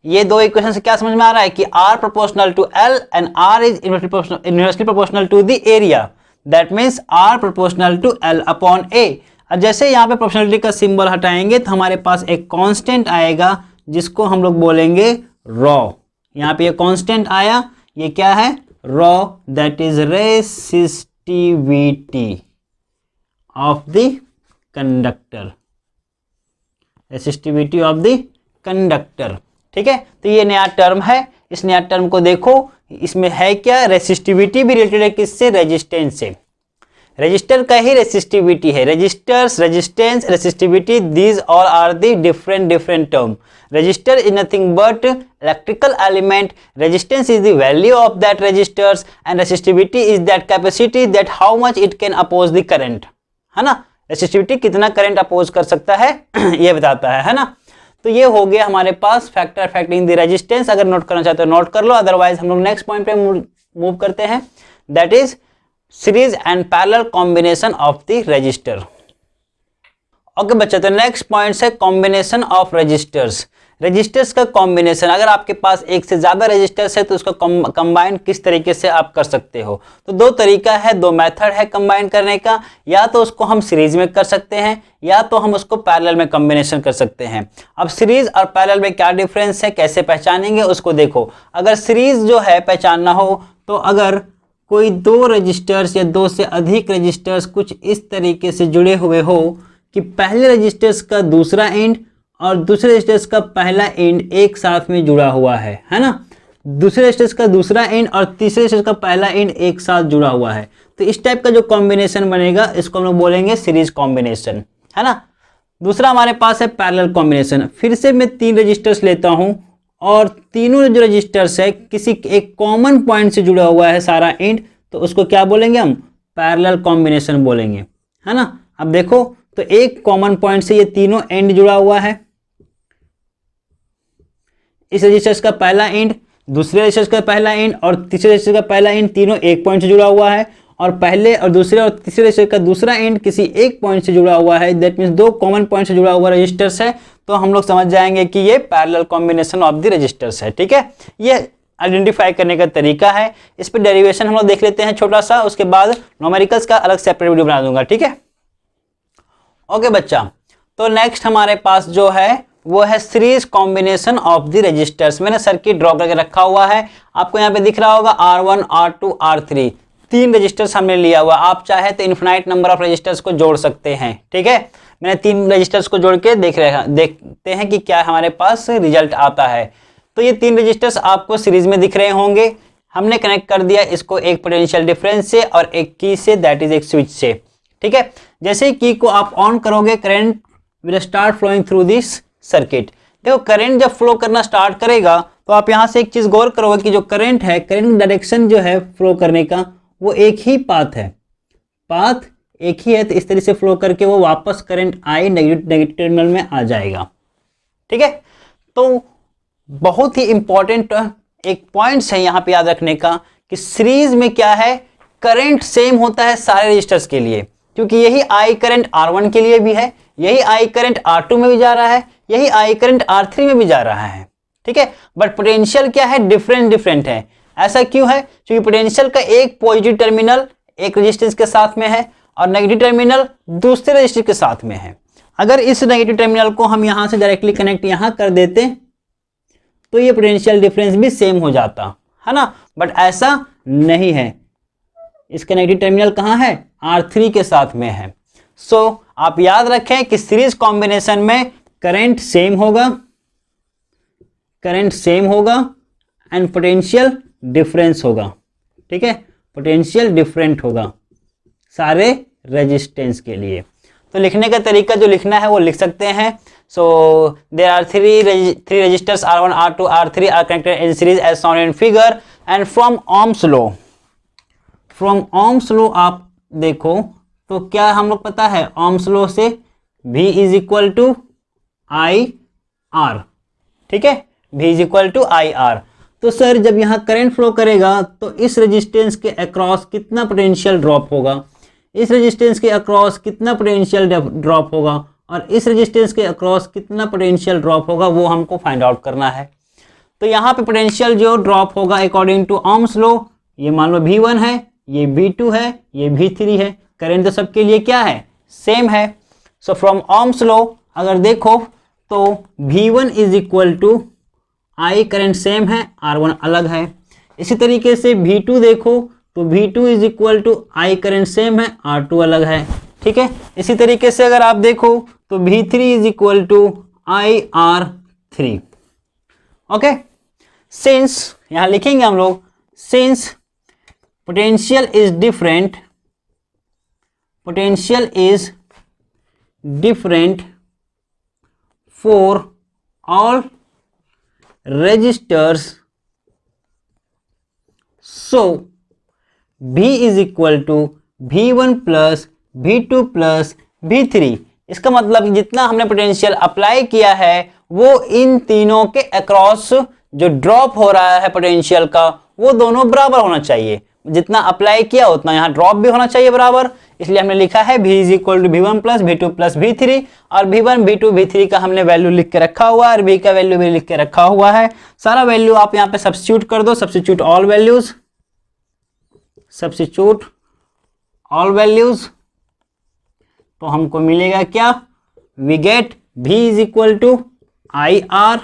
ये दो इक्वेशन से क्या समझ में आ रहा है कि R proportional to L and R is inversely proportional to the area, that means R proportional to L upon A। और जैसे यहाँ पे प्रोपोर्शनलिटी का सिंबल हटाएंगे तो हमारे पास एक कांस्टेंट आएगा जिसको हम लोग बोलेंगे रॉ। यहाँ पे ये कांस्टेंट आया, ये क्या है, raw, that is resistivity of the conductor, resistivity of the conductor. ठीक है, तो ये नया टर्म है, इस नया टर्म को देखो, इसमें है क्या, रेसिस्टिविटी भी रिलेटेड है किससे, रेजिस्टेंस से। रजिस्टर का ही रेसिस्टिविटी है, registers, resistance, resistivity, these all are the different term. Resistor is nothing but electrical element, resistance is the value of that resistors and resistivity is that capacity that how much it can oppose the current, है ना। resistivity कितना current oppose कर सकता है ये बताता है ना। तो ये हो गया हमारे पास फैक्टर अफेक्टिंग द रेजिस्टेंस। अगर नोट करना चाहते हो नोट कर लो, अदरवाइज हम लोग नेक्स्ट पॉइंट पे मूव करते हैं, that is series and parallel combination of the register. Okay बच्चा, तो नेक्स्ट पॉइंट है कॉम्बिनेशन ऑफ रजिस्टर्स। रजिस्टर्स का कॉम्बिनेशन, अगर आपके पास एक से ज़्यादा रजिस्टर्स है तो उसका कंबाइन किस तरीके से आप कर सकते हो। तो दो तरीका है, दो मेथड है कंबाइन करने का, या तो उसको हम सीरीज में कर सकते हैं या तो हम उसको पैरेलल में कॉम्बिनेशन कर सकते हैं। अब सीरीज और पैरेलल में क्या डिफरेंस है, कैसे पहचानेंगे उसको देखो। अगर सीरीज जो है पहचानना हो तो अगर कोई दो रजिस्टर्स या दो से अधिक रजिस्टर्स कुछ इस तरीके से जुड़े हुए हो कि पहले रजिस्टर्स का दूसरा एंड और दूसरे रजिस्टर्स का पहला एंड एक साथ में जुड़ा हुआ है ना, दूसरे रजिस्टर्स का दूसरा एंड और तीसरे रजिस्टर्स का पहला एंड एक साथ जुड़ा हुआ है, तो इस टाइप का जो कॉम्बिनेशन बनेगा इसको हम लोग बोलेंगे सीरीज कॉम्बिनेशन, है ना। दूसरा हमारे पास है पैरेलल कॉम्बिनेशन। फिर से मैं 3 रजिस्टर्स लेता हूं और तीनों जो रजिस्टर्स है किसी एक कॉमन पॉइंट से जुड़ा हुआ है सारा एंड, तो उसको क्या बोलेंगे हम, पैरेलल कॉम्बिनेशन बोलेंगे, है ना। अब देखो तो एक कॉमन पॉइंट से ये तीनों एंड जुड़ा हुआ है, इस रजिस्टर्स का पहला एंड, दूसरे रजिस्टर्स का पहला एंड और तीसरे रजिस्टर का पहला एंड, तीनों एक पॉइंट से जुड़ा हुआ है, और पहले और दूसरे और तीसरे रजिस्टर का दूसरा एंड किसी एक पॉइंट से जुड़ा हुआ है, दैट मीन्स 2 कॉमन पॉइंट से जुड़ा हुआ रजिस्टर्स है, तो हम लोग समझ जाएंगे कि ये parallel combination of the registers है। ठीक है, ये आइडेंटिफाई करने का तरीका है। इस पर डेरिवेशन हम लोग देख लेते हैं छोटा सा, उसके बाद न्यूमेरिकल्स का अलग सेपरेट वीडियो बना दूंगा। ठीक है, ओके बच्चा। तो नेक्स्ट हमारे पास जो है वो है series combination of the registers. मैंने सर्किट ड्रॉ करके रखा हुआ है, आपको यहाँ पे दिख रहा होगा R1, R2, R3, 3 रजिस्टर्स हमने लिया हुआ। आप चाहे तो इन्फिनाइट नंबर ऑफ रजिस्टर्स को जोड़ सकते हैं। ठीक है, मैंने 3 रजिस्टर्स को जोड़ के देखते हैं कि क्या हमारे पास रिजल्ट आता है। तो ये 3 रजिस्टर्स आपको सीरीज में दिख रहे होंगे। हमने कनेक्ट कर दिया इसको एक पोटेंशियल डिफरेंस से और एक की से, दैट इज एक स्विच से। ठीक है, जैसे ही की को आप ऑन करोगे current will start flowing through this circuit. देखो करंट जब फ्लो करना स्टार्ट करेगा तो आप यहां से एक चीज गौर करोगे कि जो करंट है, करंट डायरेक्शन जो है फ्लो करने का वो एक ही पाथ है, पाथ एक ही है, तो इस तरह से फ्लो करके वो वापस करंट आई नेगेटिव टर्मिनल में आ जाएगा। ठीक है, तो बहुत ही इंपॉर्टेंट एक पॉइंट्स है यहाँ पे याद रखने का कि सीरीज में क्या है, करंट सेम होता है सारे रजिस्टर्स के लिए, क्योंकि यही आई करंट R1 के लिए भी है, यही आई करंट R2 में भी जा रहा है, यही आई करंट R3 में भी जा रहा है। ठीक है, बट पोटेंशियल क्या है, डिफरेंट है। ऐसा क्यों है, क्योंकि पोटेंशियल का एक पॉजिटिव टर्मिनल एक रेजिस्टेंस के साथ में है और नेगेटिव टर्मिनल दूसरे रेजिस्टेंस के साथ में है। अगर इस नेगेटिव टर्मिनल को हम यहां से डायरेक्टली कनेक्ट यहां कर देते तो ये पोटेंशियल डिफरेंस भी सेम हो जाता है ना, बट ऐसा नहीं है। इसका नेगेटिव टर्मिनल कहां है, R3 के साथ में है। सो आप याद रखें कि सीरीज कॉम्बिनेशन में करंट सेम होगा एंड पोटेंशियल डिफरेंस होगा। ठीक है, पोटेंशियल डिफरेंट होगा सारे रेजिस्टेंस के लिए। तो लिखने का तरीका जो लिखना है वो लिख सकते हैं। So there are three registers R1, R2, R3 are connected in series as shown in figure and from Ohm's law आप देखो तो क्या हम लोग पता है, ओम्स लॉ से V is equal to I R. ठीक है, V is equal to I R. तो सर जब यहाँ करंट फ्लो करेगा तो इस रेजिस्टेंस के अक्रॉस कितना पोटेंशियल ड्रॉप होगा, इस रेजिस्टेंस के अक्रॉस कितना पोटेंशियल ड्रॉप होगा और इस रेजिस्टेंस के अक्रॉस कितना पोटेंशियल ड्रॉप होगा, वो हमको फाइंड आउट करना है। तो यहाँ पे पोटेंशियल जो ड्रॉप होगा अकॉर्डिंग टू ओम्स लॉ, ये मान लो V1 है, ये V2 है, ये V3 है। करंट तो सबके लिए क्या है, सेम है। सो फ्रॉम ओम्स लॉ अगर देखो तो V1 is equal to I, current same है, R1 अलग है। इसी तरीके से V2 देखो तो V2 is equal to I, current same है, R2 अलग है। ठीक है, इसी तरीके से अगर आप देखो तो V3 is equal to I R3। Okay, since यहां लिखेंगे हम लोग, since potential is different for all registers, so V is equal to V1 plus V2 plus V3। इसका मतलब जितना हमने पोटेंशियल अप्लाई किया है वो इन तीनों के अक्रॉस जो ड्रॉप हो रहा है पोटेंशियल का वो दोनों बराबर होना चाहिए। जितना अप्लाई किया उतना यहाँ ड्रॉप भी होना चाहिए बराबर। इसलिए हमने लिखा है V is equal to V1 plus V2 plus V3, और V1 V2 V3 का हमने वैल्यू लिख के रखा हुआ है और V का वैल्यू भी लिख के रखा हुआ है। सारा वैल्यू आप यहाँ पे सब्स्टिट्यूट कर दो, substitute all values, substitute all values, तो हमको मिलेगा क्या, we get V is equal to IR,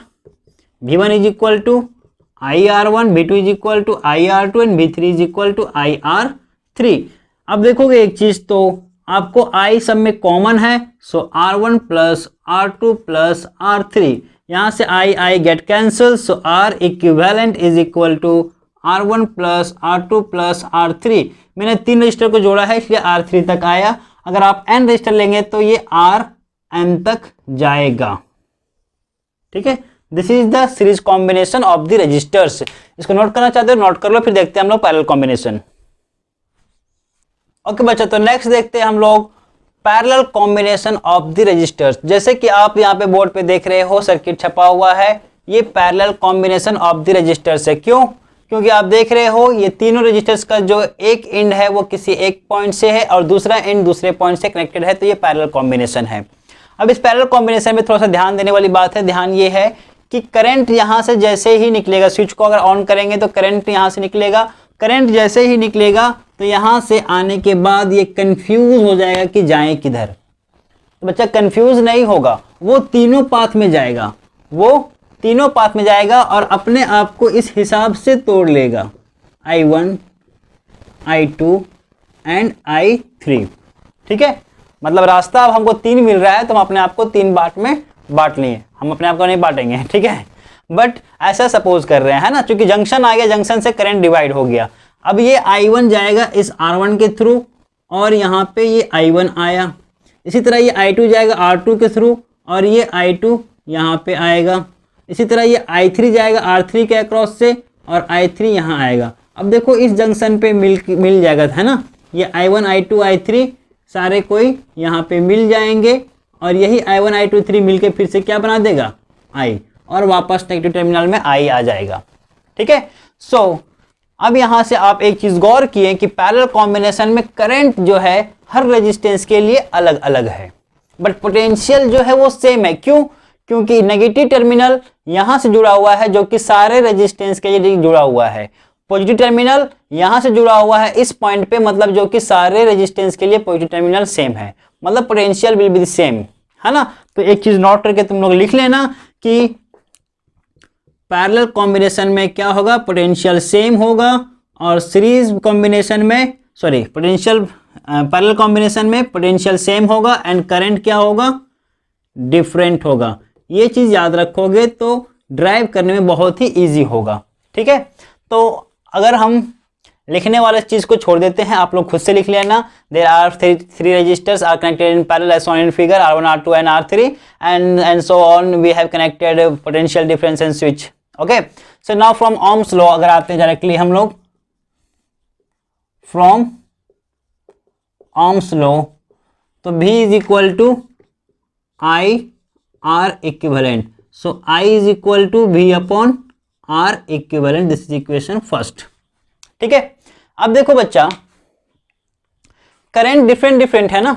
V1 is equal to IR1, V2 is equal to IR2 and V3 is equal to IR3। अब देखोगे एक चीज, तो आपको I सब में कॉमन है, सो R1 plus R2 plus R3, यहाँ से I get cancel, so R equivalent is equal to R1 plus R2 plus R3। मैंने 3 रजिस्टर को जोड़ा है इसलिए R3 तक आया। अगर आप n रजिस्टर लेंगे तो ये Rn तक जाएगा। ठीक है, this is the series combination of the registers. इसको नोट करना चाहते हो नोट कर लो, फिर देखते हैं हम लोग पैरेलल कॉम्बिनेशन। ओके बच्चा, तो नेक्स्ट देखते हैं हम लोग parallel combination of the registers. जैसे कि आप यहाँ पे बोर्ड पे देख रहे हो सर्किट छपा हुआ है, ये parallel combination of the registers है। क्यों? क्योंकि आप देख रहे हो ये तीनों रजिस्टर्स का जो एक एंड है वो किसी एक पॉइंट से है और दूसरा एंड दूसरे पॉइंट से कनेक्टेड है, तो ये पैरेलल कॉम्बिनेशन है। अब इस पैरेलल कॉम्बिनेशन में थोड़ा सा ध्यान देने वाली बात है, ध्यान ये है कि करंट यहाँ से जैसे ही निकलेगा, स्विच को अगर ऑन करेंगे तो करंट यहाँ से निकलेगा, करंट जैसे ही निकलेगा तो यहाँ से आने के बाद ये कंफ्यूज हो जाएगा कि जाए किधर। तो बच्चा कंफ्यूज नहीं होगा, वो तीनों पाथ में जाएगा, वो तीनों पाथ में जाएगा और अपने आप को इस हिसाब से तोड़ लेगा, I1, I2 एंड I3। ठीक है, मतलब रास्ता अब हमको 3 मिल रहा है तो हम अपने आप को 3 पार्ट में बांट लिए, हम अपने आप को नहीं बांटेंगे। ठीक है, बट ऐसा सपोज कर रहे हैं ना, क्योंकि जंक्शन आ गया, जंक्शन से करंट डिवाइड हो गया। अब ये I1 जाएगा इस R1 के थ्रू और यहाँ पे ये I1 आया, इसी तरह ये I2 जाएगा R2 के थ्रू और ये I2 यहाँ पे आएगा, इसी तरह ये I3 जाएगा R3 के अक्रॉस से और I3 यहाँ आएगा। अब देखो इस जंक्शन पे मिल जाएगा, है ना, ये I1 I2 I3 सारे कोई यहाँ पे मिल जाएंगे और यही I1 I2 3 मिलके फिर से क्या बना देगा, I, और वापस नेगेटिव टर्मिनल में I आ जाएगा। ठीक है, सो अब यहाँ से आप एक चीज गौर किए कि पैरेलल कॉम्बिनेशन में करंट जो है हर रेजिस्टेंस के लिए अलग अलग है, बट पोटेंशियल जो है वो सेम है। क्यों? क्योंकि नेगेटिव टर्मिनल यहाँ से जुड़ा हुआ है जो कि सारे रेजिस्टेंस के लिए जुड़ा हुआ है, पॉजिटिव टर्मिनल यहाँ से जुड़ा हुआ है इस पॉइंट पे, मतलब जो कि सारे रेजिस्टेंस के लिए पॉजिटिव टर्मिनल सेम है, मतलब पोटेंशियल विल बी सेम, है ना। तो एक चीज नोट करके तुम लोग लिख लेना कि पैरेलल कॉम्बिनेशन में क्या होगा, पोटेंशियल सेम होगा, और सीरीज कॉम्बिनेशन में पोटेंशियल पैरेलल कॉम्बिनेशन में पोटेंशियल सेम होगा एंड करंट क्या होगा, डिफरेंट होगा। ये चीज याद रखोगे तो ड्राइव करने में बहुत ही इजी होगा। ठीक है, तो अगर हम लिखने वाले चीज को छोड़ देते हैं, आप लोग खुद से लिख लेना। There are three registers are connected in parallel as shown in figure, R1, R2 and R3 and so on. We have connected potential difference and switch. Okay, so now from Ohm's law अगर आते हैं directly हम लोग from Ohm's law, तो V is equal to I R equivalent, so I is equal to V upon R equivalent, this is equation first. ठीक है, अब देखो बच्चा करंट डिफरेंट है ना,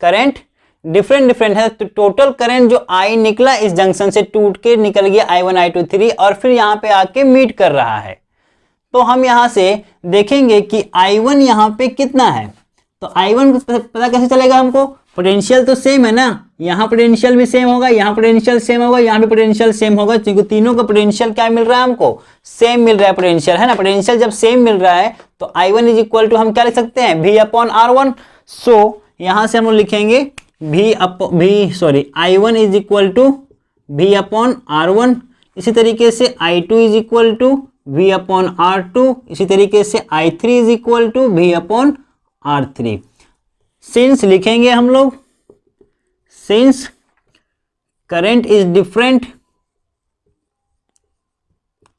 करंट डिफरेंट है, तो टोटल करंट जो I निकला इस जंक्शन से टूट के निकल गया I1 I2 3 और फिर यहाँ पे आके मीट कर रहा है। तो हम यहाँ से देखेंगे कि I1 यहाँ पे कितना है, तो I1 पता कैसे चलेगा हमको, पोटेंशियल तो सेम है ना, यहाँ पोटेंशियल भी सेम होगा, यहाँ पोटेंशियल सेम होगा, यहाँ भी पोटेंशियल सेम होगा, क्योंकि तीनों का पोटेंशियल क्या मिल रहा है हमको, सेम मिल रहा है पोटेंशियल, है ना। पोटेंशियल जब सेम मिल रहा है तो I1 इज इक्वल टू हम क्या लिख सकते हैं, V अपॉन R1। सो यहाँ से हम लोग लिखेंगे I1 is equal to V upon R1, इसी तरीके से I2 is equal to V upon R2, इसी तरीके से I3 is equal to V upon R3। Since लिखेंगे हम लोग, since current is different,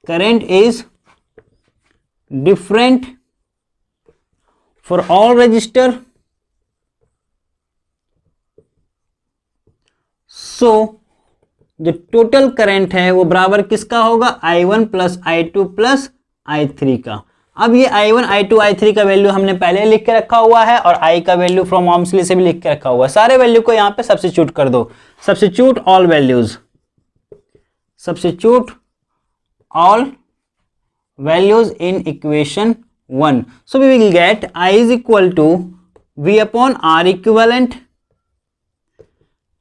current is different for all register, so जो टोटल करंट है वो बराबर किसका होगा, I1 plus I2 plus I3 का। अब ये I1, I2, I3 का वैल्यू हमने पहले लिख के रखा हुआ है और I का वैल्यू फ्रॉम ऑम्सली से भी लिख के रखा हुआ है। सारे वैल्यू को यहाँ पे सब्स्टिट्यूट कर दो। Substitute all values, substitute all values in equation 1। So we will get I is equal to V upon R equivalent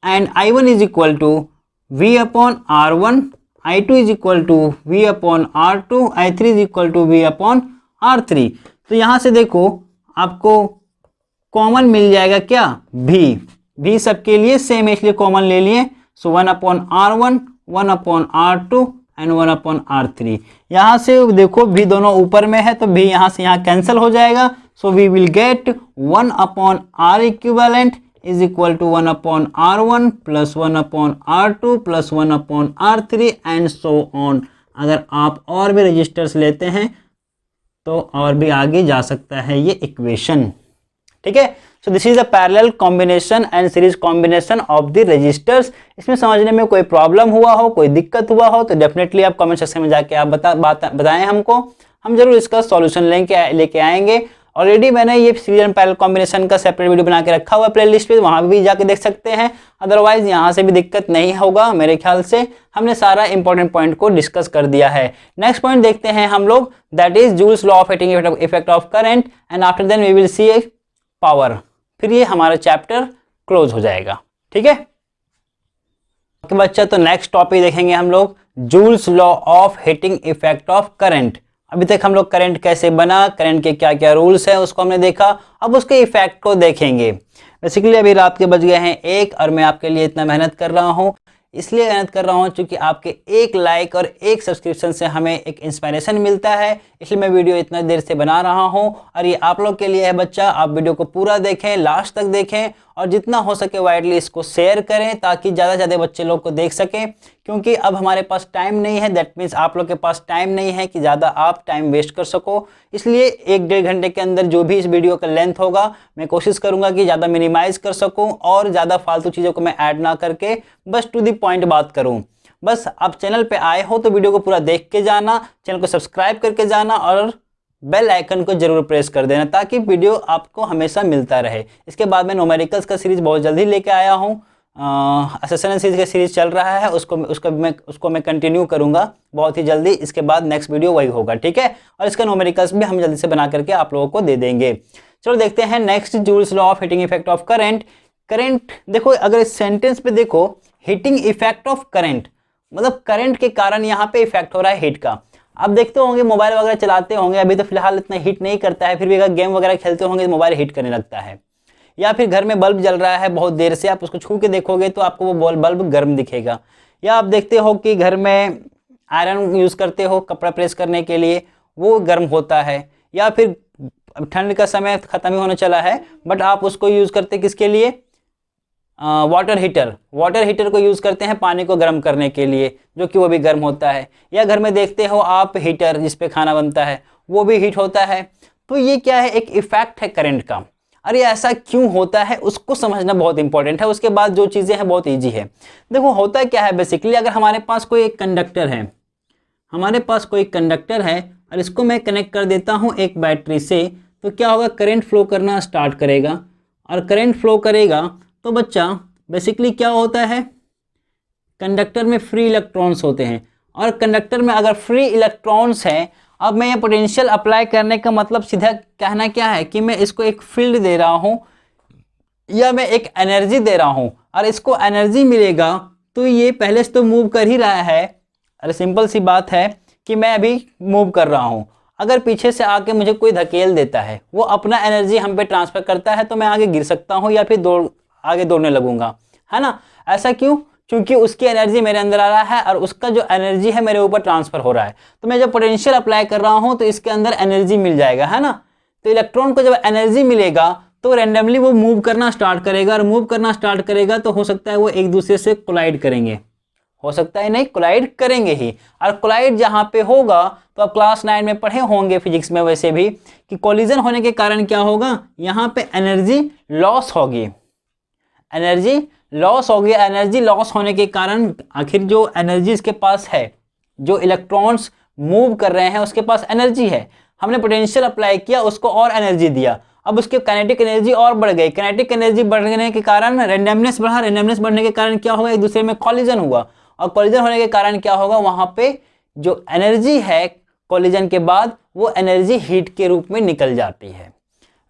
and I1 is equal to V upon R1, I2 is equal to V upon R2, I3 is equal to V upon R3। तो यहाँ से देखो आपको common मिल जाएगा क्या, V सबके लिए same है इसलिए कॉमन ले लिए। सो 1 upon R1, 1 upon R2 and 1 upon R3। यहाँ से देखो V दोनों ऊपर में है तो V यहाँ से यहाँ कैंसिल हो जाएगा। So we will get 1 upon R equivalent is equal to 1 upon R1 plus 1 upon R2 plus 1 upon R3 and so on। अगर आप और भी रजिस्टर्स लेते हैं तो और भी आगे जा सकता है ये इक्वेशन, ठीक है। So this is a parallel combination and series combination of the registers. इसमें समझने में कोई प्रॉब्लम हुआ हो, कोई दिक्कत हुआ हो तो डेफिनेटली आप कमेंट सेक्शन में जाके आप बताएं हमको, हम जरूर इसका सॉल्यूशन लेके आएंगे। ऑलरेडी मैंने ये सीरीज एंड पैरेलल कॉम्बिनेशन का सेपरेट वीडियो बना के रखा हुआ है प्लेलिस्ट पे, वहां भी जाके देख सकते हैं। अदरवाइज यहाँ से भी दिक्कत नहीं होगा मेरे ख्याल से, हमने सारा इंपॉर्टेंट पॉइंट को डिस्कस कर दिया है। नेक्स्ट पॉइंट देखते हैं हम लोग, that is Joule's law of heating effect of current and after then we will see power. फिर ये हमारा चैप्टर क्लोज हो जाएगा, ठीक है बच्चा। तो नेक्स्ट टॉपिक देखेंगे हम लोग, joules law of heating effect of current. अभी तक हम लोग करंट कैसे बना, करंट के क्या क्या रूल्स हैं उसको हमने देखा, अब उसके इफेक्ट को देखेंगे। बेसिकली अभी रात के बज गए हैं 1 और मैं आपके लिए इतना मेहनत कर रहा हूँ, इसलिए मेहनत कर रहा हूँ क्योंकि आपके एक लाइक और एक सब्सक्रिप्शन से हमें एक इंस्पिरेशन मिलता है, इसलिए मैं वीडियो इतना देर से बना रहा हूँ। और ये आप लोग के लिए है बच्चा, आप वीडियो को पूरा देखें, लास्ट तक देखें और जितना हो सके वाइडली इसको शेयर करें ताकि ज़्यादा से ज़्यादा बच्चे लोग को देख सकें। क्योंकि अब हमारे पास टाइम नहीं है, दैट मीन्स आप लोग के पास टाइम नहीं है कि ज़्यादा आप टाइम वेस्ट कर सको, इसलिए 1-1.5 घंटे के अंदर जो भी इस वीडियो का लेंथ होगा मैं कोशिश करूँगा कि ज़्यादा मिनिमाइज कर सकूँ और ज़्यादा फालतू चीज़ों को मैं ऐड ना करके बस टू द पॉइंट बात करूँ। बस आप चैनल पे आए हो तो वीडियो को पूरा देख के जाना, चैनल को सब्सक्राइब करके जाना और बेल आइकन को जरूर प्रेस कर देना ताकि वीडियो आपको हमेशा मिलता रहे। इसके बाद मैं न्यूमेरिकल्स का सीरीज बहुत जल्दी लेके आया हूँ, असेसमेंट सीरीज का सीरीज चल रहा है, उसको मैं कंटिन्यू करूँगा बहुत ही जल्दी। इसके बाद नेक्स्ट वीडियो वही होगा, ठीक है। और इसका न्यूमेरिकल्स भी हम जल्दी से बना करके आप लोगों को दे देंगे। चलो देखते हैं next, joules law of heating effect of current. Current देखो, अगर इस सेंटेंस पे देखो, हीटिंग इफेक्ट ऑफ करंट मतलब करंट के कारण यहाँ पे इफेक्ट हो रहा है हीट का। आप देखते होंगे मोबाइल वगैरह चलाते होंगे, अभी तो फिलहाल इतना हीट नहीं करता है, फिर भी अगर गेम वगैरह खेलते होंगे तो मोबाइल हीट करने लगता है। या फिर घर में बल्ब जल रहा है बहुत देर से, आप उसको छू के देखोगे तो आपको वो बल्ब गर्म दिखेगा। या आप देखते हो कि घर में आयरन यूज़ करते हो कपड़ा प्रेस करने के लिए, वो गर्म होता है। या फिर ठंड का समय ख़त्म ही होने चला है बट आप उसको यूज़ करते किसके लिए, वाटर हीटर को यूज़ करते हैं पानी को गर्म करने के लिए, जो कि वो भी गर्म होता है। या घर में देखते हो आप हीटर जिस पे खाना बनता है वो भी हीट होता है। तो ये क्या है, एक इफेक्ट है करंट का। अरे ऐसा क्यों होता है उसको समझना बहुत इंपॉर्टेंट है, उसके बाद जो चीज़ें हैं बहुत ईजी है। देखो होता क्या है बेसिकली, अगर हमारे पास कोई एक कंडक्टर है और इसको मैं कनेक्ट कर देता हूँ एक बैटरी से, तो क्या होगा, करंट फ्लो करना स्टार्ट करेगा। और करंट फ्लो करेगा तो बच्चा बेसिकली क्या होता है, कंडक्टर में फ्री इलेक्ट्रॉन्स होते हैं। और कंडक्टर में अगर फ्री इलेक्ट्रॉन्स हैं, अब मैं ये पोटेंशियल अप्लाई करने का मतलब सीधा कहना क्या है कि मैं इसको एक फील्ड दे रहा हूँ या मैं एक एनर्जी दे रहा हूँ और इसको एनर्जी मिलेगा तो ये पहले से तो मूव कर ही रहा है। अरे सिंपल सी बात है कि मैं अभी मूव कर रहा हूँ, अगर पीछे से आके मुझे कोई धकेल देता है, वो अपना एनर्जी हम पे ट्रांसफ़र करता है तो मैं आगे गिर सकता हूँ या फिर आगे दौड़ने लगूंगा, है ना। ऐसा क्यों, क्योंकि उसकी एनर्जी मेरे अंदर आ रहा है और उसका जो एनर्जी है मेरे ऊपर ट्रांसफ़र हो रहा है। तो मैं जब पोटेंशियल अप्लाई कर रहा हूँ तो इसके अंदर एनर्जी मिल जाएगा, है ना। तो इलेक्ट्रॉन को जब एनर्जी मिलेगा तो रैंडमली वो मूव करना स्टार्ट करेगा, और मूव करना स्टार्ट करेगा तो हो सकता है वो एक दूसरे से कोलाइड करेंगे, हो सकता है नहीं, कोलाइड करेंगे ही। और कोलाइड जहाँ पे होगा तो आप क्लास 9 में पढ़े होंगे फिजिक्स में वैसे भी कि कोलिजन होने के कारण क्या होगा, यहाँ पे एनर्जी लॉस होगी। एनर्जी लॉस होने के कारण आखिर जो एनर्जी इसके पास है, जो इलेक्ट्रॉन्स मूव कर रहे हैं उसके पास एनर्जी है, हमने पोटेंशियल अप्लाई किया, उसको और एनर्जी दिया, अब उसकी काइनेटिक एनर्जी और बढ़ गई। काइनेटिक एनर्जी बढ़ने के कारण रैंडमनेस बढ़ा, रैंडमनेस बढ़ने के कारण क्या होगा, एक दूसरे में कॉलिजन हुआ, और कॉलिजन होने के कारण क्या होगा, वहां पे जो एनर्जी है कॉलिजन के बाद वो एनर्जी हीट के रूप में निकल जाती है।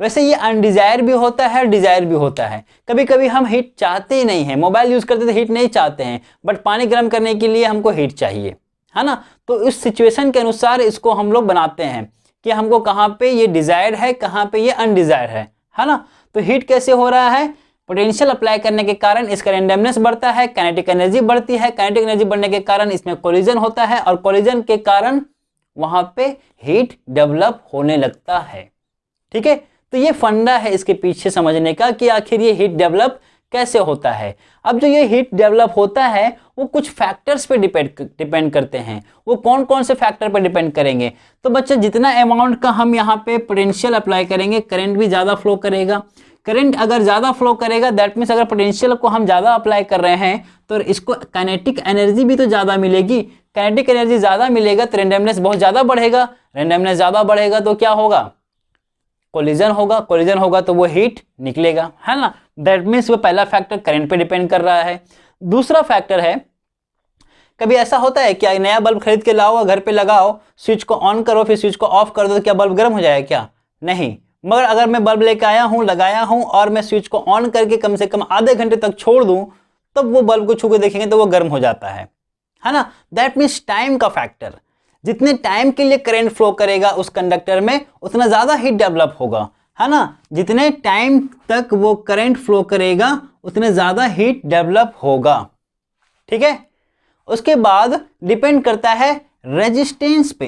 वैसे ये अनडिजायर भी होता है, डिजायर भी होता है। कभी कभी हम हीट चाहते ही नहीं है, मोबाइल यूज करते तो हीट नहीं चाहते हैं, बट पानी गर्म करने के लिए हमको हीट चाहिए, है ना। तो इस सिचुएशन के अनुसार इसको हम लोग बनाते हैं कि हमको कहाँ पे ये डिजायर्ड है, कहाँ पे ये अनडिजायर्ड है ना। तो हीट कैसे हो रहा है, पोटेंशियल अप्लाई करने के कारण इसका रैंडमनेस बढ़ता है, काइनेटिक एनर्जी बढ़ती है, काइनेटिक एनर्जी बढ़ने के कारण इसमें कोलिजन होता है, और कोलिजन के कारण वहां पे हीट डेवलप होने लगता है। ठीक है, तो ये फंडा है इसके पीछे समझने का कि आखिर ये हीट डेवलप कैसे होता है। अब जो ये हीट डेवलप होता है वो कुछ फैक्टर्स पे डिपेंड करते हैं। वो कौन कौन से फैक्टर पे डिपेंड करेंगे, तो बच्चे जितना अमाउंट का हम यहाँ पे पोटेंशियल अप्लाई करेंगे, करंट भी ज़्यादा फ्लो करेगा। करंट अगर ज़्यादा फ्लो करेगा दैट मीन्स अगर पोटेंशियल को हम ज़्यादा अप्लाई कर रहे हैं तो इसको काइनेटिक एनर्जी भी तो ज़्यादा मिलेगी। काइनेटिक एनर्जी ज़्यादा मिलेगा तो रैंडमनेस बहुत ज़्यादा बढ़ेगा, रैंडमनेस ज़्यादा बढ़ेगा तो क्या होगा, कोलिजन होगा, कोलिजन होगा तो वो हीट निकलेगा, है ना। दैट मीन्स वो पहला फैक्टर करंट पे डिपेंड कर रहा है। दूसरा फैक्टर है, कभी ऐसा होता है क्या, नया बल्ब खरीद के लाओ, घर पे लगाओ, स्विच को ऑन करो, फिर स्विच को ऑफ कर दो, तो क्या बल्ब गर्म हो जाएगा क्या, नहीं। मगर अगर मैं बल्ब लेके आया हूँ, लगाया हूँ, और मैं स्विच को ऑन करके कम से कम आधे घंटे तक छोड़ दूं, तब वो बल्ब को छू के देखेंगे तो वो गर्म हो जाता है ना। दैट मीन्स टाइम का फैक्टर, जितने टाइम के लिए करंट फ्लो करेगा उस कंडक्टर में उतना ज़्यादा हीट डेवलप होगा, है ना। जितने टाइम तक वो करंट फ्लो करेगा उतने ज़्यादा हीट डेवलप होगा। ठीक है, उसके बाद डिपेंड करता है रेजिस्टेंस पे,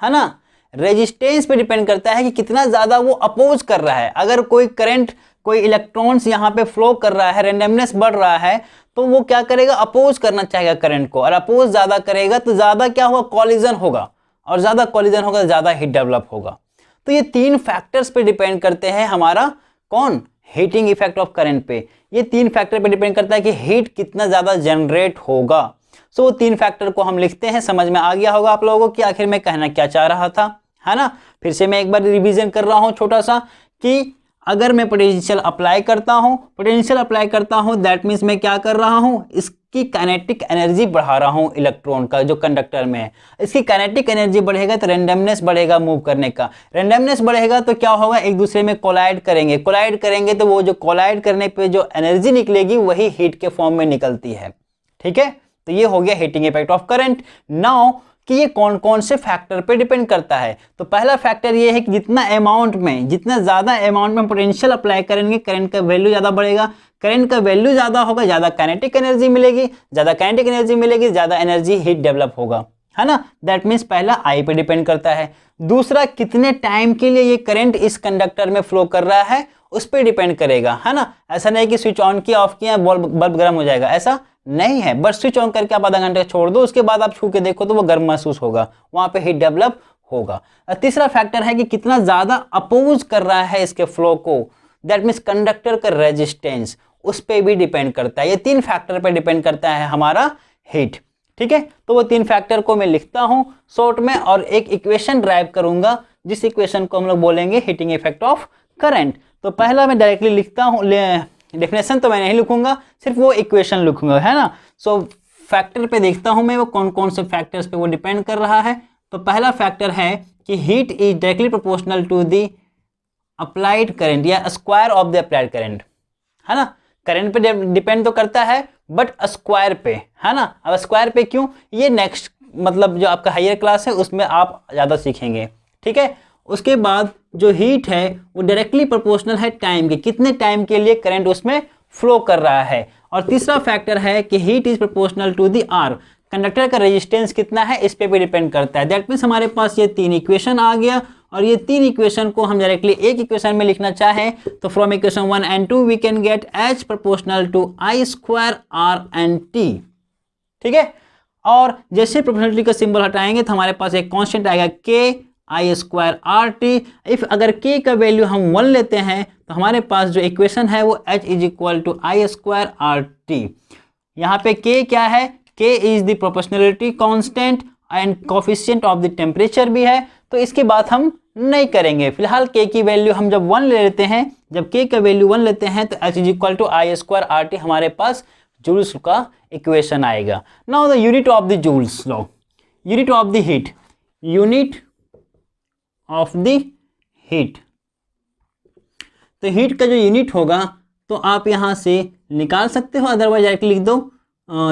है ना। रेजिस्टेंस पे डिपेंड करता है कि कितना ज़्यादा वो अपोज कर रहा है। अगर कोई करंट, कोई इलेक्ट्रॉन्स यहाँ पे फ्लो कर रहा है, रैंडमनेस बढ़ रहा है, तो वो क्या करेगा, अपोज करना चाहेगा करंट को, और अपोज ज़्यादा करेगा तो ज़्यादा क्या होगा, कॉलिजन होगा, और ज़्यादा कॉलिजन होगा तो ज़्यादा हीट डेवलप होगा। तो ये तीन फैक्टर्स पे डिपेंड करते हैं हमारा कौन, हीटिंग इफेक्ट ऑफ करंट पे। ये तीन फैक्टर पे डिपेंड करता है कि हीट कितना ज़्यादा जनरेट होगा। सो वो तीन फैक्टर को हम लिखते हैं। समझ में आ गया होगा आप लोगों को कि आखिर मैं कहना क्या चाह रहा था, है ना। फिर से मैं एक बार रिवीजन कर रहा हूँ छोटा सा, कि अगर मैं पोटेंशियल अप्लाई करता हूँ दैट मीन्स मैं क्या कर रहा हूँ, इसकी काइनेटिक एनर्जी बढ़ा रहा हूँ इलेक्ट्रॉन का जो कंडक्टर में है। इसकी काइनेटिक एनर्जी बढ़ेगा तो रैंडमनेस बढ़ेगा मूव करने का, रैंडमनेस बढ़ेगा तो क्या होगा, एक दूसरे में कोलाइड करेंगे तो वो जो कोलाइड करने पे जो एनर्जी निकलेगी वही हीट के फॉर्म में निकलती है। ठीक है, तो ये हो गया heating effect of current. Now कि ये कौन कौन से फैक्टर पे डिपेंड करता है, तो पहला फैक्टर ये है कि जितना ज़्यादा अमाउंट में पोटेंशियल अप्लाई करेंगे करंट का वैल्यू ज़्यादा बढ़ेगा। करंट का वैल्यू ज़्यादा होगा, ज़्यादा काइनेटिक एनर्जी मिलेगी, ज़्यादा एनर्जी हीट डेवलप होगा, है ना। दैट मीन्स पहला आई पे डिपेंड करता है। दूसरा, कितने टाइम के लिए ये करंट इस कंडक्टर में फ्लो कर रहा है उस पर डिपेंड करेगा, है ना। ऐसा नहीं कि स्विच ऑन किया, ऑफ किया, बल्ब गर्म हो जाएगा, ऐसा नहीं है। बस स्विच ऑन करके आप आधा घंटे छोड़ दो, उसके बाद आप छू के देखो तो वो गर्म महसूस होगा, वहां पे हीट डेवलप होगा। तीसरा फैक्टर है कि कितना ज्यादा अपोज कर रहा है इसके फ्लो को, दैट मीन्स कंडक्टर का रेजिस्टेंस, उस पर भी डिपेंड करता है। ये तीन फैक्टर पे डिपेंड करता है हमारा हीट। ठीक है, तो वो तीन फैक्टर को मैं लिखता हूं शॉर्ट में, और एक इक्वेशन ड्राइव करूंगा जिस इक्वेशन को हम लोग बोलेंगे हीटिंग इफेक्ट ऑफ करंट। तो पहला मैं डायरेक्टली लिखता हूं, डेफिनेशन तो मैं नहीं लिखूंगा, सिर्फ वो इक्वेशन लिखूंगा, है ना। सो फैक्टर पे देखता हूं मैं वो कौन कौन से फैक्टर्स पे वो डिपेंड कर रहा है। तो पहला फैक्टर है कि heat is directly proportional to the applied current या square of the applied current, है ना। करंट पे डिपेंड तो करता है बट स्क्वायर पे, है ना। अब स्क्वायर पे क्यों, ये नेक्स्ट मतलब जो आपका हायर क्लास है उसमें आप ज़्यादा सीखेंगे। ठीक है, उसके बाद जो हीट है वो डायरेक्टली प्रोपोर्शनल है टाइम के, कितने टाइम के लिए करंट उसमें फ्लो कर रहा है। और तीसरा फैक्टर है कि heat is proportional to the R, conductor का रेजिस्टेंस कितना है इस पे भी डिपेंड करता है। दैट मीन्स हमारे पास ये तीन इक्वेशन आ गया, और ये तीन इक्वेशन को हम डायरेक्टली एक इक्वेशन में लिखना चाहें तो from equation 1 and 2 we can get H proportional to I square R and T। ठीक है, और जैसे प्रोपोर्शनलिटी का सिंबल हटाएंगे तो हमारे पास एक कांस्टेंट आएगा K I square R T. If अगर K का वैल्यू हम 1 लेते हैं तो हमारे पास जो इक्वेशन है वो H is equal to I square R T. यहाँ पे K क्या है, K is the proportionality constant and coefficient of the temperature भी है, तो इसकी बात हम नहीं करेंगे। फिलहाल k की वैल्यू हम जब 1 ले लेते हैं, जब k का वैल्यू 1 लेते हैं तो h is equal to I square R T हमारे पास जूल्स का इक्वेशन आएगा। Now the unit of the Joule's law, unit of the heat, unit of the heat, तो हीट का जो यूनिट होगा तो आप यहां से निकाल सकते हो, अदरवाइज डायरेक्टली लिख दो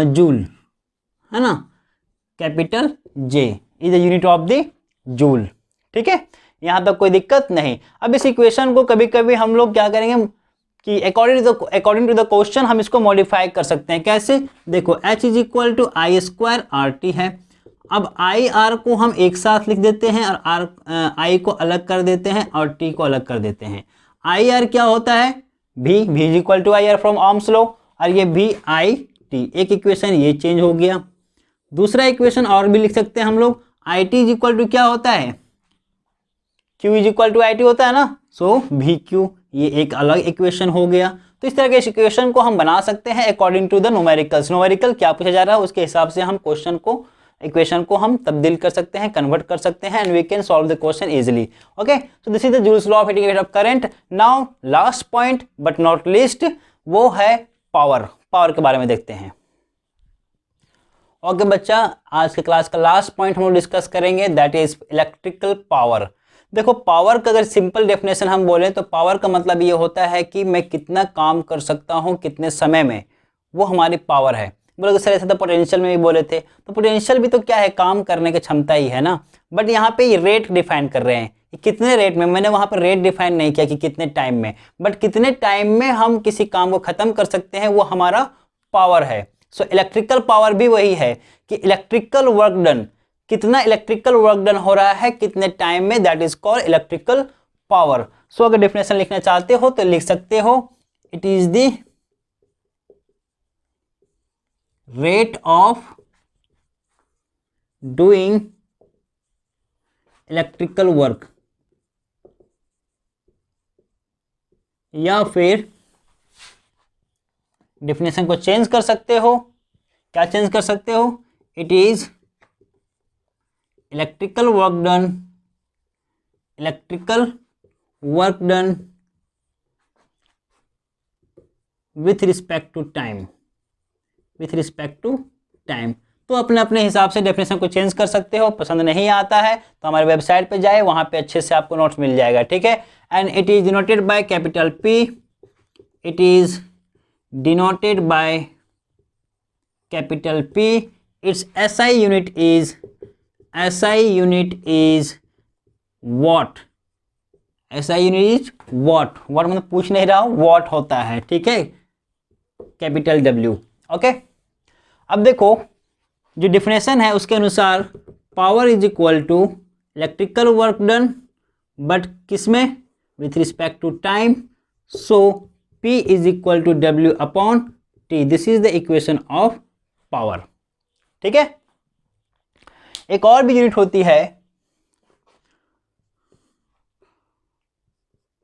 जूल, है ना, capital J is the unit of the joule. ठीक है, यहां तक कोई दिक्कत नहीं। अब इस इक्वेशन को कभी कभी हम लोग क्या करेंगे कि अकॉर्डिंग टू द क्वेश्चन हम इसको मॉडिफाई कर सकते हैं। कैसे, देखो h is equal to I square R T है। अब आई आर को हम एक साथ लिख देते हैं और आर आई को अलग कर देते हैं और टी को अलग कर देते हैं। आई आर क्या होता है, V is equal to I R from Ohm's law, और ये भी आई टी, एक इक्वेशन ये चेंज हो गया। दूसरा इक्वेशन और भी लिख सकते हैं हम लोग, I T is equal to क्या होता है, Q is equal to I T होता है ना, सो भी क्यू, ये एक अलग इक्वेशन हो गया। तो इस तरह के इक्वेशन को हम बना सकते हैं according to the numericals. Numerical क्या पूछा जा रहा है उसके हिसाब से हम क्वेश्चन को, इक्वेशन को हम तब्दील कर सकते हैं, कन्वर्ट कर सकते हैं, and we can solve the question easily. Okay, so this is the Joule's law of heating of current. Now last point but not least, वो है पावर। पावर के बारे में देखते हैं। ओके बच्चा, आज के क्लास का लास्ट पॉइंट हम लोग डिस्कस करेंगे, दैट इज इलेक्ट्रिकल पावर। देखो, पावर का अगर सिंपल डेफिनेशन हम बोलें तो पावर का मतलब ये होता है कि मैं कितना काम कर सकता हूँ कितने समय में, वो हमारी पावर है। बोले सर ऐसा तो पोटेंशियल में भी बोले थे, तो पोटेंशियल भी तो क्या है, काम करने की क्षमता ही है ना, बट यहाँ पे ये रेट डिफाइन कर रहे हैं कि कितने रेट में। मैंने वहाँ पर रेट डिफाइन नहीं किया कि कितने टाइम में, बट कितने टाइम में हम किसी काम को खत्म कर सकते हैं, वो हमारा पावर है। सो इलेक्ट्रिकल पावर भी वही है कि इलेक्ट्रिकल वर्क डन, कितना इलेक्ट्रिकल वर्क डन हो रहा है कितने टाइम में, that is called electrical power. So अगर डेफिनेशन लिखना चाहते हो तो लिख सकते हो, it is the rate of doing electrical work, या फिर डेफिनेशन को चेंज कर सकते हो। क्या चेंज कर सकते हो, it is electrical work done, electrical work done with respect to time, with respect to time. तो अपने अपने हिसाब से डेफिनेशन को चेंज कर सकते हो। पसंद नहीं आता है तो हमारे वेबसाइट पे जाए, वहाँ पे अच्छे से आपको नोट्स मिल जाएगा। ठीक है, and it is denoted by capital P, it is denoted by capital P, it's SI unit is, SI unit is what, SI unit is what, what मतलब पूछ नहीं रहा हूँ, वॉट होता है। ठीक है, कैपिटल W। ओके, अब देखो जो डिफिनेशन है उसके अनुसार power is equal to electrical work done, but किसमें, with respect to time. So P is equal to W upon T, this is the equation of power. ठीक है, एक और भी यूनिट होती है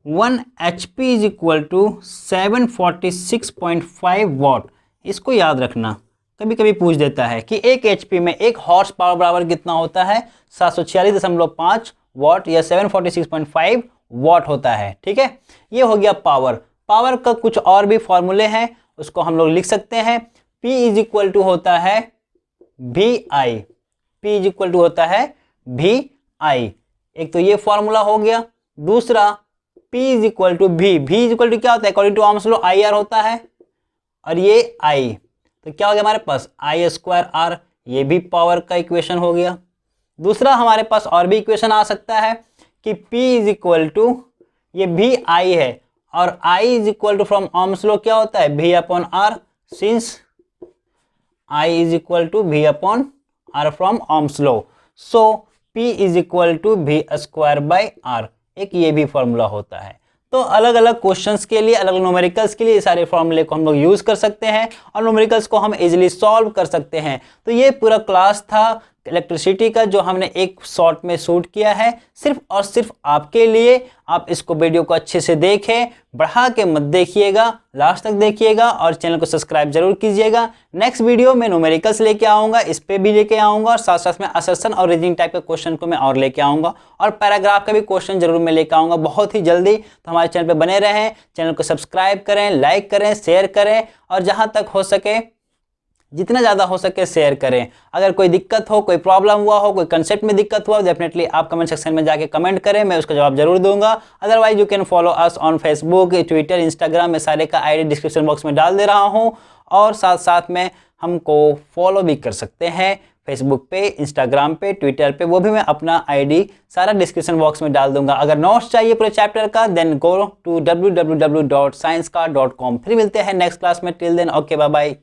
1 HP is equal to 746.5 watt. इसको याद रखना, कभी कभी पूछ देता है कि 1 HP में 1 हॉर्स पावर बराबर कितना होता है, 746.5 वॉट या 746.5 वॉट होता है। ठीक है, ये हो गया पावर। पावर का कुछ और भी फॉर्मूले हैं, उसको हम लोग लिख सकते हैं। P इज इक्वल टू होता है VI, P is equal to होता है VI, एक तो ये फॉर्मूला हो गया। दूसरा P is equal to V, V is equal to क्या होता है, according to Ohm's law IR होता है, और ये I, तो क्या हो गया हमारे पास I स्क्वायर R, ये भी पावर का इक्वेशन हो गया। दूसरा हमारे पास और भी इक्वेशन आ सकता है कि P इज इक्वल टू, ये भी I है, और I is equal to from Ohm's law क्या होता है, V upon R, since I is equal to V upon R from Ohm's law, so P is equal to V square by R, एक ये भी formula होता है। तो अलग अलग क्वेश्चंस के लिए, अलग अलग न्यूमेरिकल्स के लिए ये सारे फॉर्मूले को हम लोग यूज़ कर सकते हैं और न्यूमेरिकल्स को हम इजीली सॉल्व कर सकते हैं। तो ये पूरा क्लास था इलेक्ट्रिसिटी का जो हमने एक शॉट में शूट किया है सिर्फ और सिर्फ आपके लिए। आप इसको वीडियो को अच्छे से देखें, बढ़ा के मत देखिएगा, लास्ट तक देखिएगा और चैनल को सब्सक्राइब जरूर कीजिएगा। नेक्स्ट वीडियो में न्यूमेरिकल्स लेके आऊँगा, इस पे भी लेके आऊँगा और साथ साथ में असर्शन और रीजनिंग टाइप के क्वेश्चन को मैं और लेके आऊँगा और पैराग्राफ का भी क्वेश्चन जरूर मैं लेके आऊँगा बहुत ही जल्दी। तो हमारे चैनल पर बने रहें, चैनल को सब्सक्राइब करें, लाइक करें, शेयर करें और जहाँ तक हो सके जितना ज़्यादा हो सके शेयर करें। अगर कोई दिक्कत हो, कोई प्रॉब्लम हुआ हो, कोई कंसेप्ट में दिक्कत हुआ, डेफिनेटली आप कमेंट सेक्शन में जाके कमेंट करें, मैं उसका जवाब जरूर दूंगा। Otherwise you can follow us on Facebook, Twitter, Instagram, मैं सारे का आईडी डिस्क्रिप्शन बॉक्स में डाल दे रहा हूँ और साथ साथ में हमको फॉलो भी कर सकते हैं फेसबुक पे, इंस्टाग्राम पे, ट्विटर पे, वो भी मैं अपना आईडी सारा डिस्क्रिप्शन बॉक्स में डाल दूंगा। अगर नोट्स चाहिए पूरे चैप्टर का देन गो टू www.sciencecard.com। फिर मिलते हैं नेक्स्ट क्लास में, till then okay bye bye.